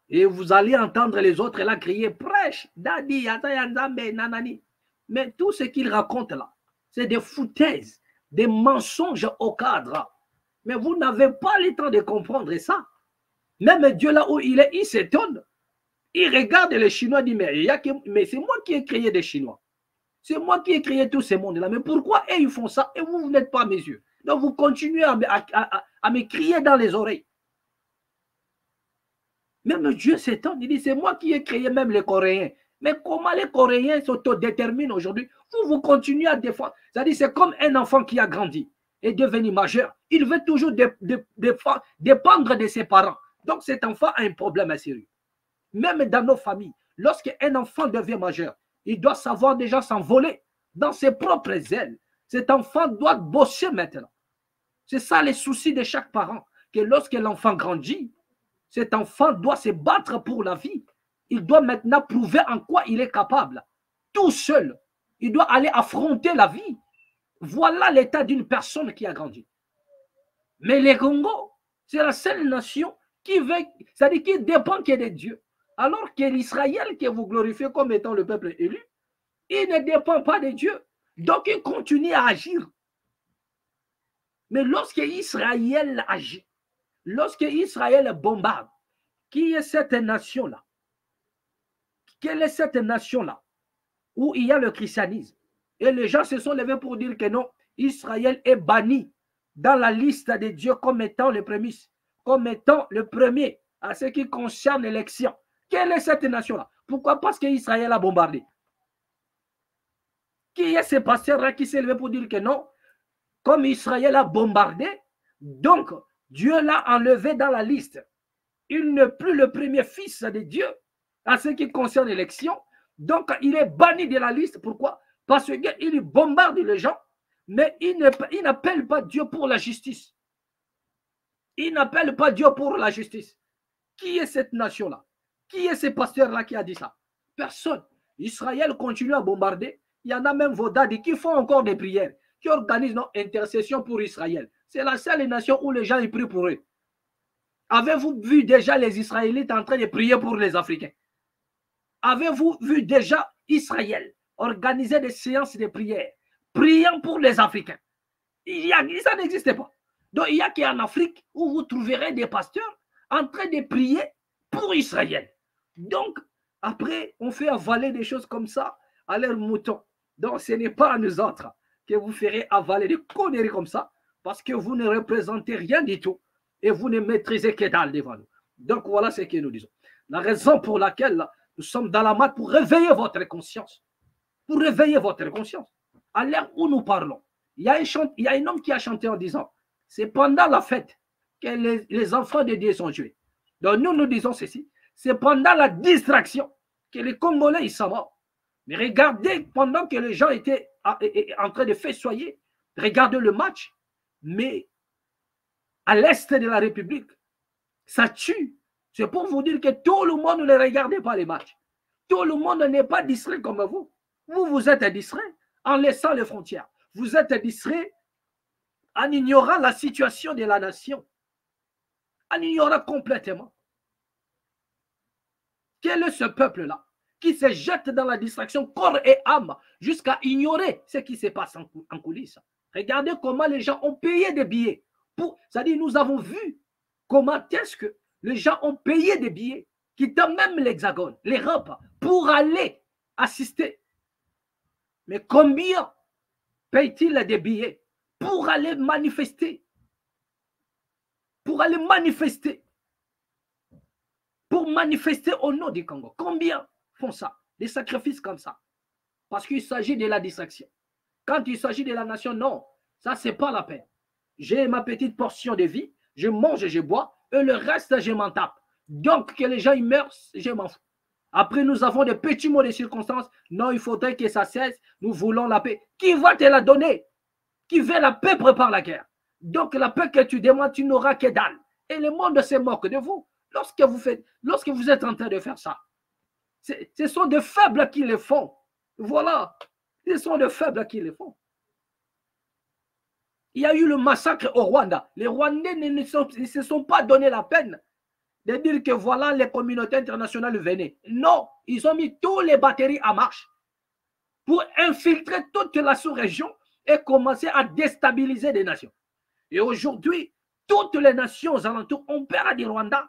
Et vous allez entendre les autres là crier, prêche, dadi, nanani. Mais tout ce qu'ils racontent là, c'est des foutaises, des mensonges au cadre. Mais vous n'avez pas le temps de comprendre ça. Même Dieu là où il est, il s'étonne. Il regarde les Chinois et dit, mais c'est moi qui ai créé des Chinois. C'est moi qui ai créé tout ce monde-là. Mais pourquoi ils font ça et vous n'êtes pas à mes yeux? Donc vous continuez à me crier dans les oreilles. Même Dieu s'étonne. Il dit, c'est moi qui ai créé même les Coréens. Mais comment les Coréens s'autodéterminent aujourd'hui? Vous continuez à défendre. C'est-à-dire, c'est comme un enfant qui a grandi. est devenu majeur, il veut toujours dépendre de ses parents. Donc cet enfant a un problème sérieux. Même dans nos familles, lorsqu'un enfant devient majeur, il doit savoir déjà s'envoler dans ses propres ailes. Cet enfant doit bosser maintenant. C'est ça les soucis de chaque parent, que lorsque l'enfant grandit, cet enfant doit se battre pour la vie. Il doit maintenant prouver en quoi il est capable. Tout seul, il doit aller affronter la vie. Voilà l'état d'une personne qui a grandi. Mais les Congo, c'est la seule nation qui veut, c'est-à-dire qui dépend que de Dieu. Alors que l'Israël que vous glorifiez comme étant le peuple élu, il ne dépend pas de Dieu. Donc il continue à agir. Mais lorsque Israël agit, lorsque Israël bombarde, qui est cette nation-là? Quelle est cette nation-là où il y a le christianisme? Et les gens se sont levés pour dire que non, Israël est banni dans la liste de Dieu comme étant le prémisse, comme étant le premier à ce qui concerne l'élection. Quelle est cette nation-là? Pourquoi? Parce qu'Israël a bombardé. Qui est ce pasteur-là qui s'est levé pour dire que non, comme Israël a bombardé, donc Dieu l'a enlevé dans la liste. Il n'est plus le premier fils de Dieu à ce qui concerne l'élection. Donc il est banni de la liste. Pourquoi? Parce qu'il bombarde les gens, mais il n'appelle pas Dieu pour la justice. Il n'appelle pas Dieu pour la justice. Qui est cette nation-là? Qui est ce pasteur-là qui a dit ça? Personne. Israël continue à bombarder. Il y en a même Vodadi qui font encore des prières, qui organisent une intercession pour Israël. C'est la seule nation où les gens y prient pour eux. Avez-vous vu déjà les Israélites en train de prier pour les Africains? Avez-vous vu déjà Israël organiser des séances de prière, priant pour les Africains? Ça n'existe pas. Donc il y a qu'en Afrique où vous trouverez des pasteurs en train de prier pour Israël. Donc après, on fait avaler des choses comme ça à leurs moutons. Donc ce n'est pas à nous autres que vous ferez avaler des conneries comme ça, parce que vous ne représentez rien du tout et vous ne maîtrisez que dalle devant nous. Donc voilà ce que nous disons. La raison pour laquelle nous sommes dans la mat, pour réveiller votre conscience. Pour réveiller votre conscience. À l'heure où nous parlons, il y a un homme qui a chanté en disant, c'est pendant la fête que les enfants de Dieu sont tués. Donc nous disons ceci, c'est pendant la distraction que les Congolais ils sont morts. Mais regardez, pendant que les gens étaient en train de festoyer, regardez le match, mais à l'est de la République, ça tue. C'est pour vous dire que tout le monde ne regarde pas les matchs. Tout le monde n'est pas distrait comme vous. Vous êtes distrait en laissant les frontières. Vous êtes distrait en ignorant la situation de la nation. En ignorant complètement. Quel est ce peuple-là qui se jette dans la distraction corps et âme jusqu'à ignorer ce qui se passe en coulisses? Regardez comment les gens ont payé des billets. C'est-à-dire, nous avons vu comment est-ce que les gens ont payé des billets, quittant même l'Hexagone, l'Europe, pour aller assister. Mais combien paye-t-il des billets pour aller manifester? Pour aller manifester. Pour manifester au nom du Congo. Combien font ça? Des sacrifices comme ça. Parce qu'il s'agit de la distraction. Quand il s'agit de la nation, non. Ça, ce n'est pas la peine. J'ai ma petite portion de vie. Je mange et je bois. Et le reste, je m'en tape. Donc, que les gens ils meurent, je m'en fous. Après, nous avons des petits mots de circonstances. Non, il faudrait que ça cesse. Nous voulons la paix. Qui va te la donner? Qui veut la paix prépare la guerre. Donc, la paix que tu demandes, tu n'auras que dalle. Et le monde se moque de vous. Lorsque vous êtes en train de faire ça, ce sont des faibles qui le font. Voilà. Ce sont des faibles qui le font. Il y a eu le massacre au Rwanda. Les Rwandais ne se sont pas donné la peine de dire que voilà, les communautés internationales venaient. Non, ils ont mis toutes les batteries en marche pour infiltrer toute la sous-région et commencer à déstabiliser des nations. Et aujourd'hui, toutes les nations aux alentours ont peur du Rwanda.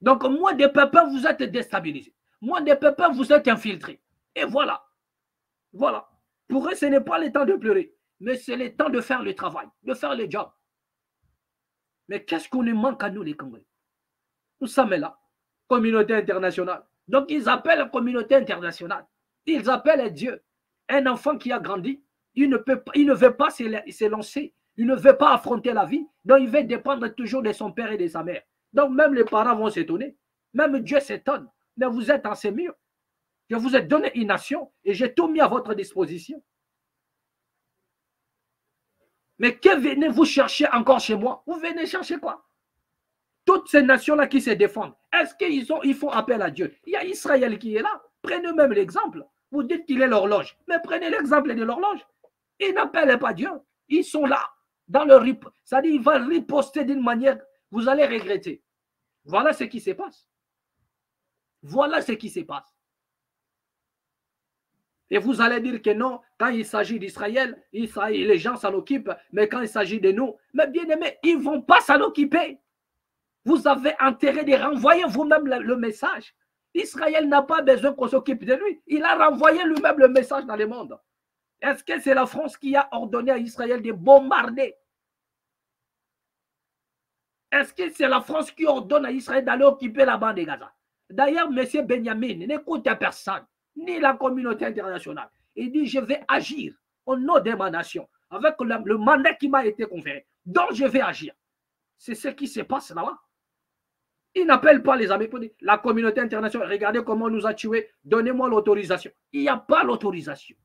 Donc, moins de peuples, vous êtes déstabilisés. Moins de peuples, vous êtes infiltrés. Et voilà. Voilà. Pour eux, ce n'est pas le temps de pleurer, mais c'est le temps de faire le travail, de faire le job. Mais qu'est-ce qu'on nous manque à nous, les Congolais? Nous sommes là, communauté internationale. Donc, ils appellent la communauté internationale. Ils appellent Dieu. Un enfant qui a grandi, Il ne veut pas s'élancer. Il ne veut pas affronter la vie. Donc, il veut dépendre toujours de son père et de sa mère. Donc, même les parents vont s'étonner. Même Dieu s'étonne. Mais vous êtes en ces murs. Je vous ai donné une nation et j'ai tout mis à votre disposition. Mais que venez-vous chercher encore chez moi? Vous venez chercher quoi? Toutes ces nations-là qui se défendent, est-ce qu'ils font appel à Dieu? Il y a Israël qui est là. Prenez même l'exemple. Vous dites qu'il est l'horloge. Mais prenez l'exemple de l'horloge. Ils n'appellent pas Dieu. Ils sont là. Dans leur c'est-à-dire il va riposter d'une manière, vous allez regretter. Voilà ce qui se passe. Voilà ce qui se passe. Et vous allez dire que non, quand il s'agit d'Israël, les gens s'en occupent, mais quand il s'agit de nous, mais bien aimés, ils ne vont pas s'en occuper. Vous avez intérêt de renvoyer vous-même le message. Israël n'a pas besoin qu'on s'occupe de lui. Il a renvoyé lui-même le message dans le monde. Est-ce que c'est la France qui a ordonné à Israël de bombarder? Est-ce que c'est la France qui ordonne à Israël d'aller occuper la bande de Gaza? D'ailleurs, M. Benjamin n'écoute personne, ni la communauté internationale. Il dit, je vais agir au nom de ma nation, avec le mandat qui m'a été conféré. Donc, je vais agir. C'est ce qui se passe là-bas. Il n'appelle pas les Américains. La communauté internationale, regardez comment on nous a tués, donnez-moi l'autorisation. Il n'y a pas l'autorisation.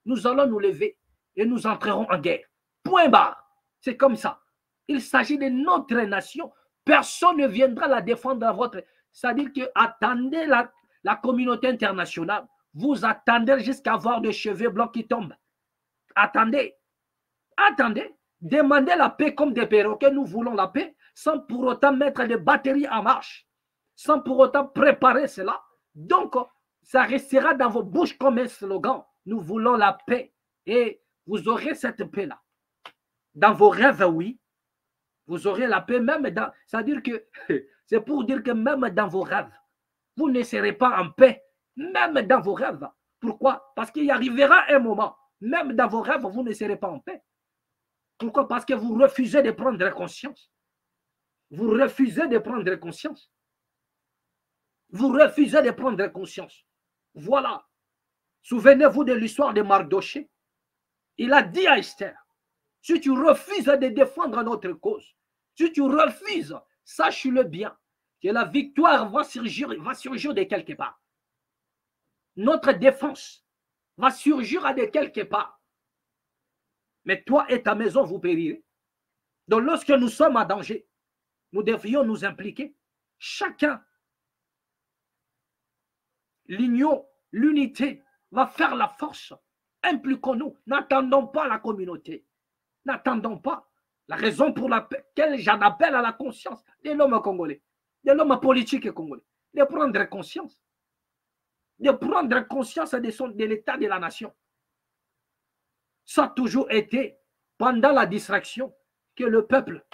Nous allons nous lever et nous entrerons en guerre. Point barre. C'est comme ça. Il s'agit de notre nation. Personne ne viendra la défendre dans votre... C'est-à-dire que attendez la communauté internationale. Vous attendez jusqu'à avoir des cheveux blancs qui tombent. Attendez. Attendez. Demandez la paix comme des perroquets. Nous voulons la paix sans pour autant mettre des batteries en marche. Sans pour autant préparer cela. Donc, ça restera dans vos bouches comme un slogan. Nous voulons la paix. Et vous aurez cette paix-là. Dans vos rêves, oui. Vous aurez la paix même dans... C'est-à-dire que... C'est pour dire que même dans vos rêves, vous ne serez pas en paix. Même dans vos rêves. Pourquoi? Parce qu'il y arrivera un moment. Même dans vos rêves, vous ne serez pas en paix. Pourquoi? Parce que vous refusez de prendre conscience. Vous refusez de prendre conscience. Vous refusez de prendre conscience. Voilà. Souvenez-vous de l'histoire de Mardoché. Il a dit à Esther, si tu refuses de défendre notre cause, si tu refuses, sache-le bien, que la victoire va surgir de quelque part. Notre défense va surgir de quelque part. Mais toi et ta maison, vous périrez. Donc lorsque nous sommes en danger, nous devrions nous impliquer. Chacun, l'union, l'unité va faire la force. Impliquons-nous. N'attendons pas la communauté. N'attendons pas. La raison pour laquelle j'en appelle à la conscience de l'homme congolais, de l'homme politique congolais, de prendre conscience. De prendre conscience de l'état de la nation. Ça a toujours été, pendant la distraction, que le peuple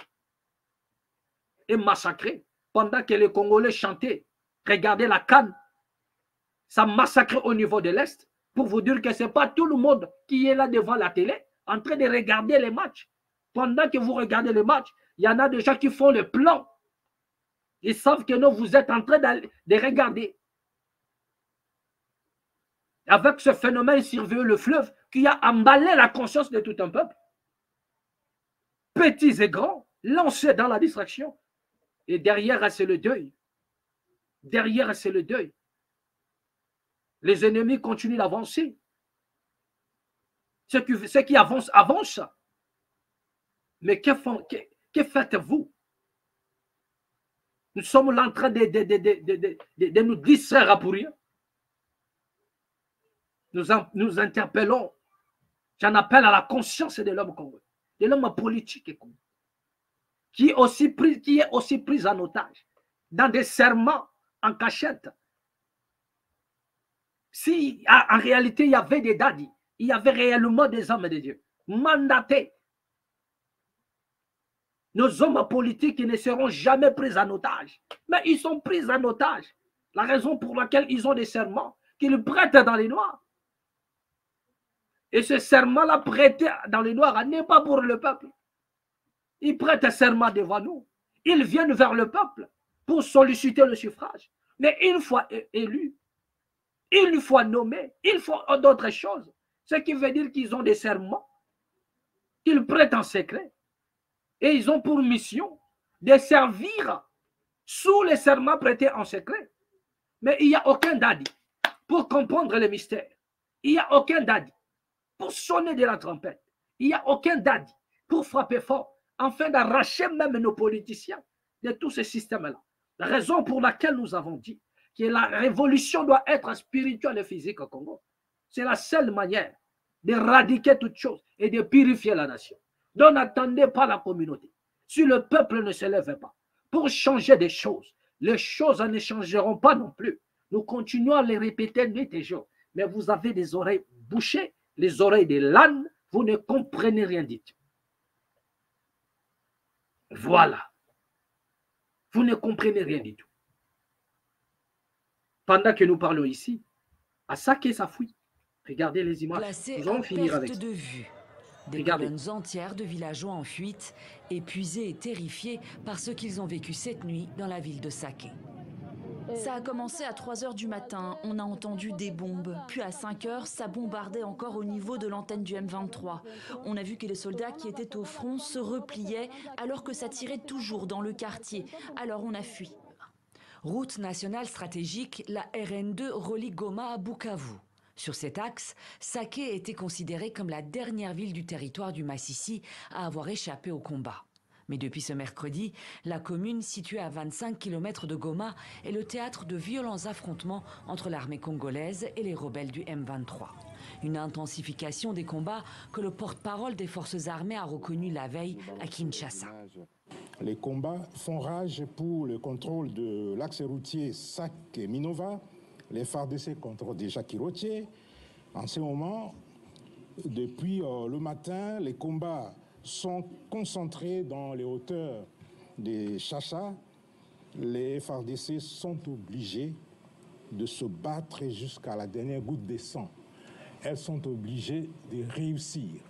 est massacré. Pendant que les Congolais chantaient, regardaient la canne, ça massacrait au niveau de l'Est. Pour vous dire que ce n'est pas tout le monde qui est là devant la télé, en train de regarder les matchs. Pendant que vous regardez les matchs, il y en a des gens qui font le plan. Ils savent que non, vous êtes en train de regarder. Avec ce phénomène survenu, le fleuve, qui a emballé la conscience de tout un peuple. Petits et grands, lancés dans la distraction. Et derrière, c'est le deuil. Derrière, c'est le deuil. Les ennemis continuent d'avancer. Ceux qui avancent, avancent. Mais que faites-vous? Nous sommes là en train de nous distraire pour rien. Nous interpellons. J'en appelle à la conscience de l'homme congolais, de l'homme politique congolais, qui est aussi pris en otage, dans des serments en cachette. Si en réalité il y avait des dadis, il y avait réellement des hommes de Dieu, mandatés. Nos hommes politiques ne seront jamais pris en otage. Mais ils sont pris en otage. La raison pour laquelle ils ont des serments qu'ils prêtent dans les noirs. Et ce serment-là prêté dans les noirs n'est pas pour le peuple. Ils prêtent un serment devant nous. Ils viennent vers le peuple pour solliciter le suffrage. Mais une fois élus, une fois nommés, il faut d'autres choses. Ce qui veut dire qu'ils ont des serments qu'ils prêtent en secret. Et ils ont pour mission de servir sous les serments prêtés en secret. Mais il n'y a aucun dadi pour comprendre les mystères. Il n'y a aucun dadi pour sonner de la trompette. Il n'y a aucun dadi pour frapper fort, afin d'arracher même nos politiciens de tous ces systèmes-là. La raison pour laquelle nous avons dit que la révolution doit être spirituelle et physique au Congo. C'est la seule manière d'éradiquer toute chose et de purifier la nation. Donc n'attendez pas la communauté. Si le peuple ne se lève pas pour changer des choses, les choses ne changeront pas non plus. Nous continuons à les répéter nuit et jour. Mais vous avez des oreilles bouchées, les oreilles de l'âne, vous ne comprenez rien du tout. Voilà. Vous ne comprenez rien du tout. Pendant que nous parlons ici, à Saké, ça fouille. Regardez les images. Placés Nous allons en finir avec perte ça. de vue. Des Regardez. colonnes entières de villageois en fuite, épuisés et terrifiés par ce qu'ils ont vécu cette nuit dans la ville de Saké. Ça a commencé à 3 h du matin, on a entendu des bombes. Puis à 5 h, ça bombardait encore au niveau de l'antenne du M23. On a vu que les soldats qui étaient au front se repliaient alors que ça tirait toujours dans le quartier. Alors on a fui. Route nationale stratégique, la RN2 relie Goma à Bukavu. Sur cet axe, Saké était considérée comme la dernière ville du territoire du Massissi à avoir échappé au combat. Mais depuis ce mercredi, la commune, située à 25 km de Goma, est le théâtre de violents affrontements entre l'armée congolaise et les rebelles du M23. Une intensification des combats que le porte-parole des forces armées a reconnu la veille à Kinshasa. Les combats font rage pour le contrôle de l'axe routier Saké-Minova. Les FARDC contrôlent déjà Kirotié. En ce moment, depuis le matin, les combats sont concentrés dans les hauteurs des Chacha. Les FARDC sont obligés de se battre jusqu'à la dernière goutte de sang. Elles sont obligées de réussir.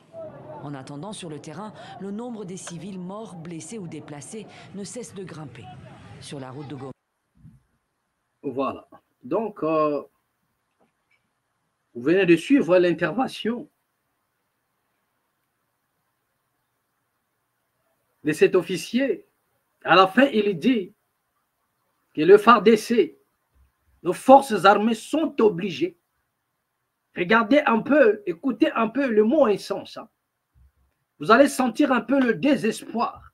En attendant, sur le terrain, le nombre des civils morts, blessés ou déplacés ne cesse de grimper. Sur la route de Goma. Voilà. Donc, vous venez de suivre l'intervention de cet officier. À la fin, il dit que le FARDC, nos forces armées sont obligées. Regardez un peu, écoutez un peu le mot essence. Hein. Vous allez sentir un peu le désespoir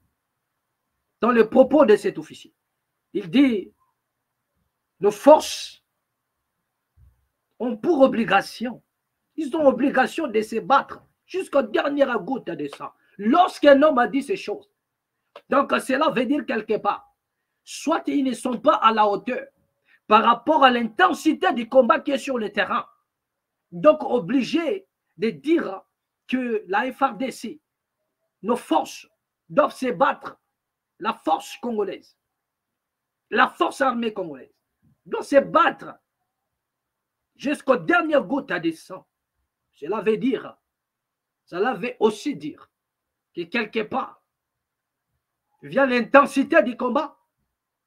dans les propos de cet officier. Il dit, nos forces ont pour obligation, ils ont obligation de se battre jusqu'à dernière goutte de sang. Lorsqu'un homme a dit ces choses, donc cela veut dire quelque part, soit ils ne sont pas à la hauteur par rapport à l'intensité du combat qui est sur le terrain. Donc obligés de dire que la FARDC, nos forces doivent se battre, la force congolaise, la force armée congolaise, doit se battre jusqu'aux dernières gouttes de sang. Cela veut aussi dire que quelque part, via l'intensité du combat,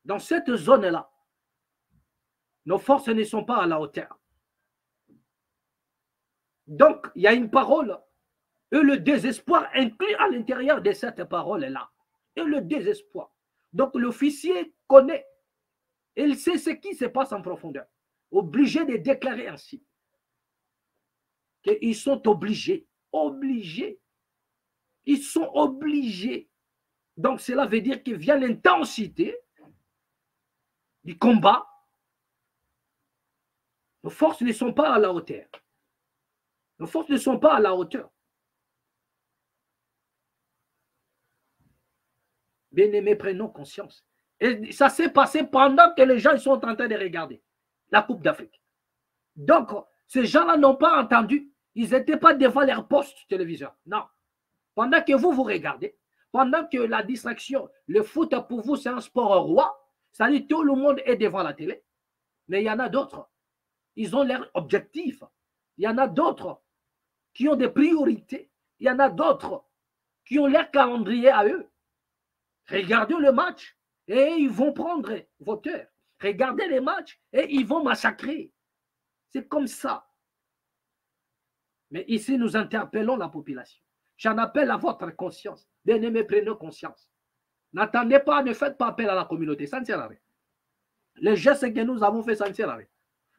dans cette zone-là, nos forces ne sont pas à la hauteur. Donc, il y a une parole, et le désespoir inclus à l'intérieur de cette parole-là. Et le désespoir. Donc, l'officier connaît, il sait ce qui se passe en profondeur. Obligé de déclarer ainsi. Qu'ils sont obligés. Ils sont obligés. Donc, cela veut dire que via l'intensité du combat, nos forces ne sont pas à la hauteur. Nos forces ne sont pas à la hauteur. Bien-aimés, prenons conscience. Et ça s'est passé pendant que les gens sont en train de regarder la Coupe d'Afrique. Donc, ces gens-là n'ont pas entendu. Ils n'étaient pas devant leur poste téléviseur. Non. Pendant que vous regardez, pendant que la distraction, le foot pour vous, c'est un sport roi, ça dit tout le monde est devant la télé. Mais il y en a d'autres. Ils ont leur objectif. Il y en a d'autres qui ont des priorités. Il y en a d'autres qui ont leur calendrier à eux. Regardez le match et ils vont prendre votre heure. Regardez les matchs et ils vont massacrer. C'est comme ça. Mais ici, nous interpellons la population. J'en appelle à votre conscience. Bien-aimés, prenez conscience. N'attendez pas, ne faites pas appel à la communauté. Ça ne sert à rien. Les gestes que nous avons faits, ça ne sert à rien.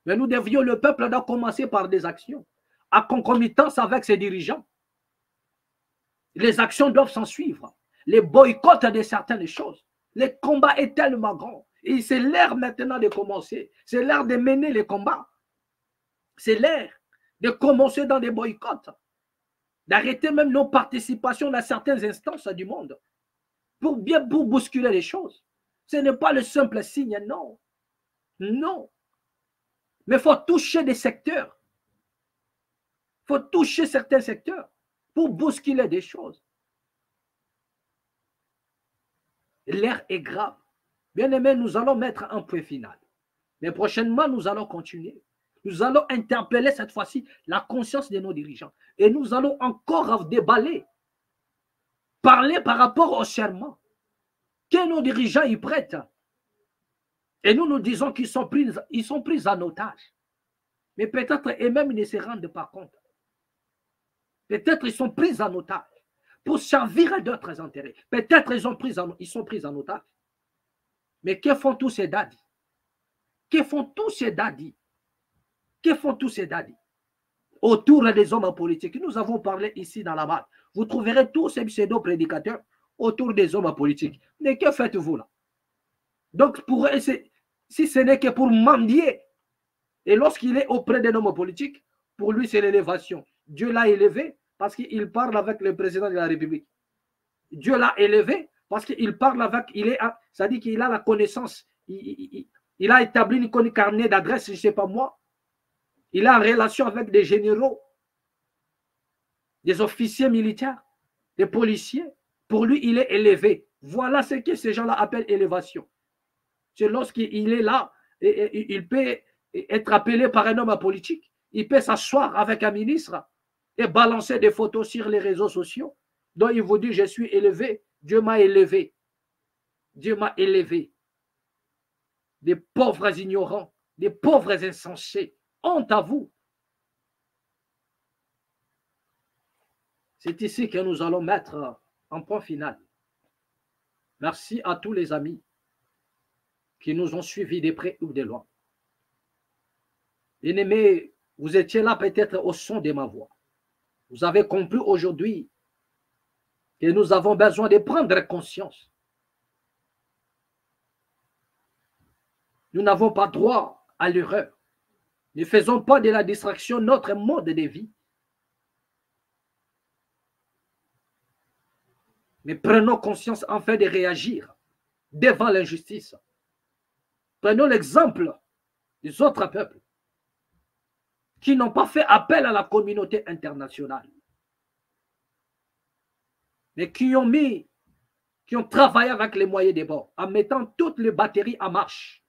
Mais nous devions, le peuple doit commencer par des actions, à concomitance avec ses dirigeants. Les actions doivent s'en suivre. Les boycotts de certaines choses. Les combats est tellement grand. Et c'est l'heure maintenant de commencer. C'est l'heure de mener les combats. C'est l'heure de commencer dans des boycotts. D'arrêter même nos participations dans certaines instances du monde. Pour bousculer les choses. Ce n'est pas le simple signe, non. Non. Mais il faut toucher des secteurs. Il faut toucher certains secteurs pour bousculer des choses. L'air est grave. Bien aimé, nous allons mettre un point final. Mais prochainement, nous allons continuer. Nous allons interpeller cette fois-ci la conscience de nos dirigeants. Et nous allons encore déballer, parler par rapport au serment que nos dirigeants y prêtent. Et nous nous disons qu'ils sont pris en otage. Mais peut-être eux-mêmes ne se rendent pas compte. Peut-être ils sont pris en otage pour servir à d'autres intérêts. Peut-être ils sont pris en otage. Mais que font tous ces dadis? Que font tous ces dadis? Que font tous ces dadis autour des hommes politiques? Nous avons parlé ici dans la malle. Vous trouverez tous ces pseudo-prédicateurs autour des hommes politiques. Mais que faites-vous là? Donc, pour eux, si ce n'est que pour mendier, et lorsqu'il est auprès d'un homme politique, pour lui, c'est l'élévation. Dieu l'a élevé parce qu'il parle avec le président de la République. Dieu l'a élevé parce qu'il parle avec, ça dit qu'il a la connaissance, il a établi une carnet d'adresse, je ne sais pas moi. Il a en relation avec des généraux, des officiers militaires, des policiers. Pour lui, il est élevé. Voilà ce que ces gens-là appellent élévation. C'est lorsqu'il est là, et il peut être appelé par un homme politique. Il peut s'asseoir avec un ministre et balancer des photos sur les réseaux sociaux. Donc il vous dit, je suis élevé, Dieu m'a élevé. Dieu m'a élevé. Des pauvres ignorants, des pauvres insensés. Honte à vous. C'est ici que nous allons mettre un point final. Merci à tous les amis qui nous ont suivis de près ou de loin. Bien-aimés, vous étiez là peut-être au son de ma voix. Vous avez compris aujourd'hui que nous avons besoin de prendre conscience. Nous n'avons pas droit à l'erreur. Ne faisons pas de la distraction notre mode de vie. Mais prenons conscience enfin de réagir devant l'injustice. Prenons l'exemple des autres peuples qui n'ont pas fait appel à la communauté internationale, mais qui ont travaillé avec les moyens des bords, en mettant toutes les batteries en marche.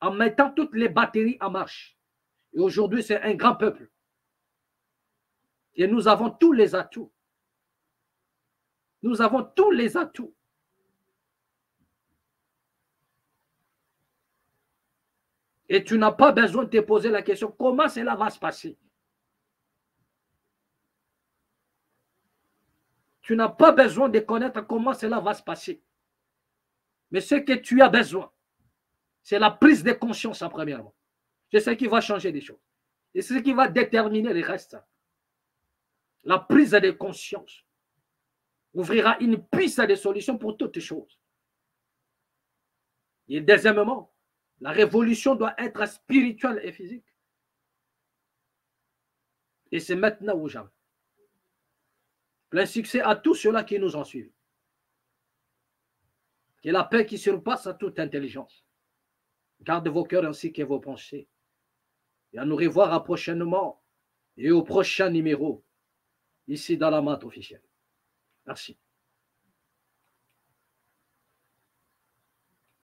En mettant toutes les batteries en marche. Et aujourd'hui, c'est un grand peuple. Et nous avons tous les atouts. Nous avons tous les atouts. Et tu n'as pas besoin de te poser la question, comment cela va se passer? Tu n'as pas besoin de connaître comment cela va se passer. Mais ce que tu as besoin, c'est la prise de conscience en premièrement. C'est ce qui va changer les choses. Et c'est ce qui va déterminer le reste. La prise de conscience ouvrira une piste de solution pour toutes choses. Et deuxièmement, la révolution doit être spirituelle et physique. Et c'est maintenant ou jamais. Plein succès à tous ceux-là qui nous en suivent. Que la paix qui surpasse à toute intelligence garde vos cœurs ainsi que vos pensées. Et à nous revoir prochainement et au prochain numéro ici dans la Mat officielle. Merci.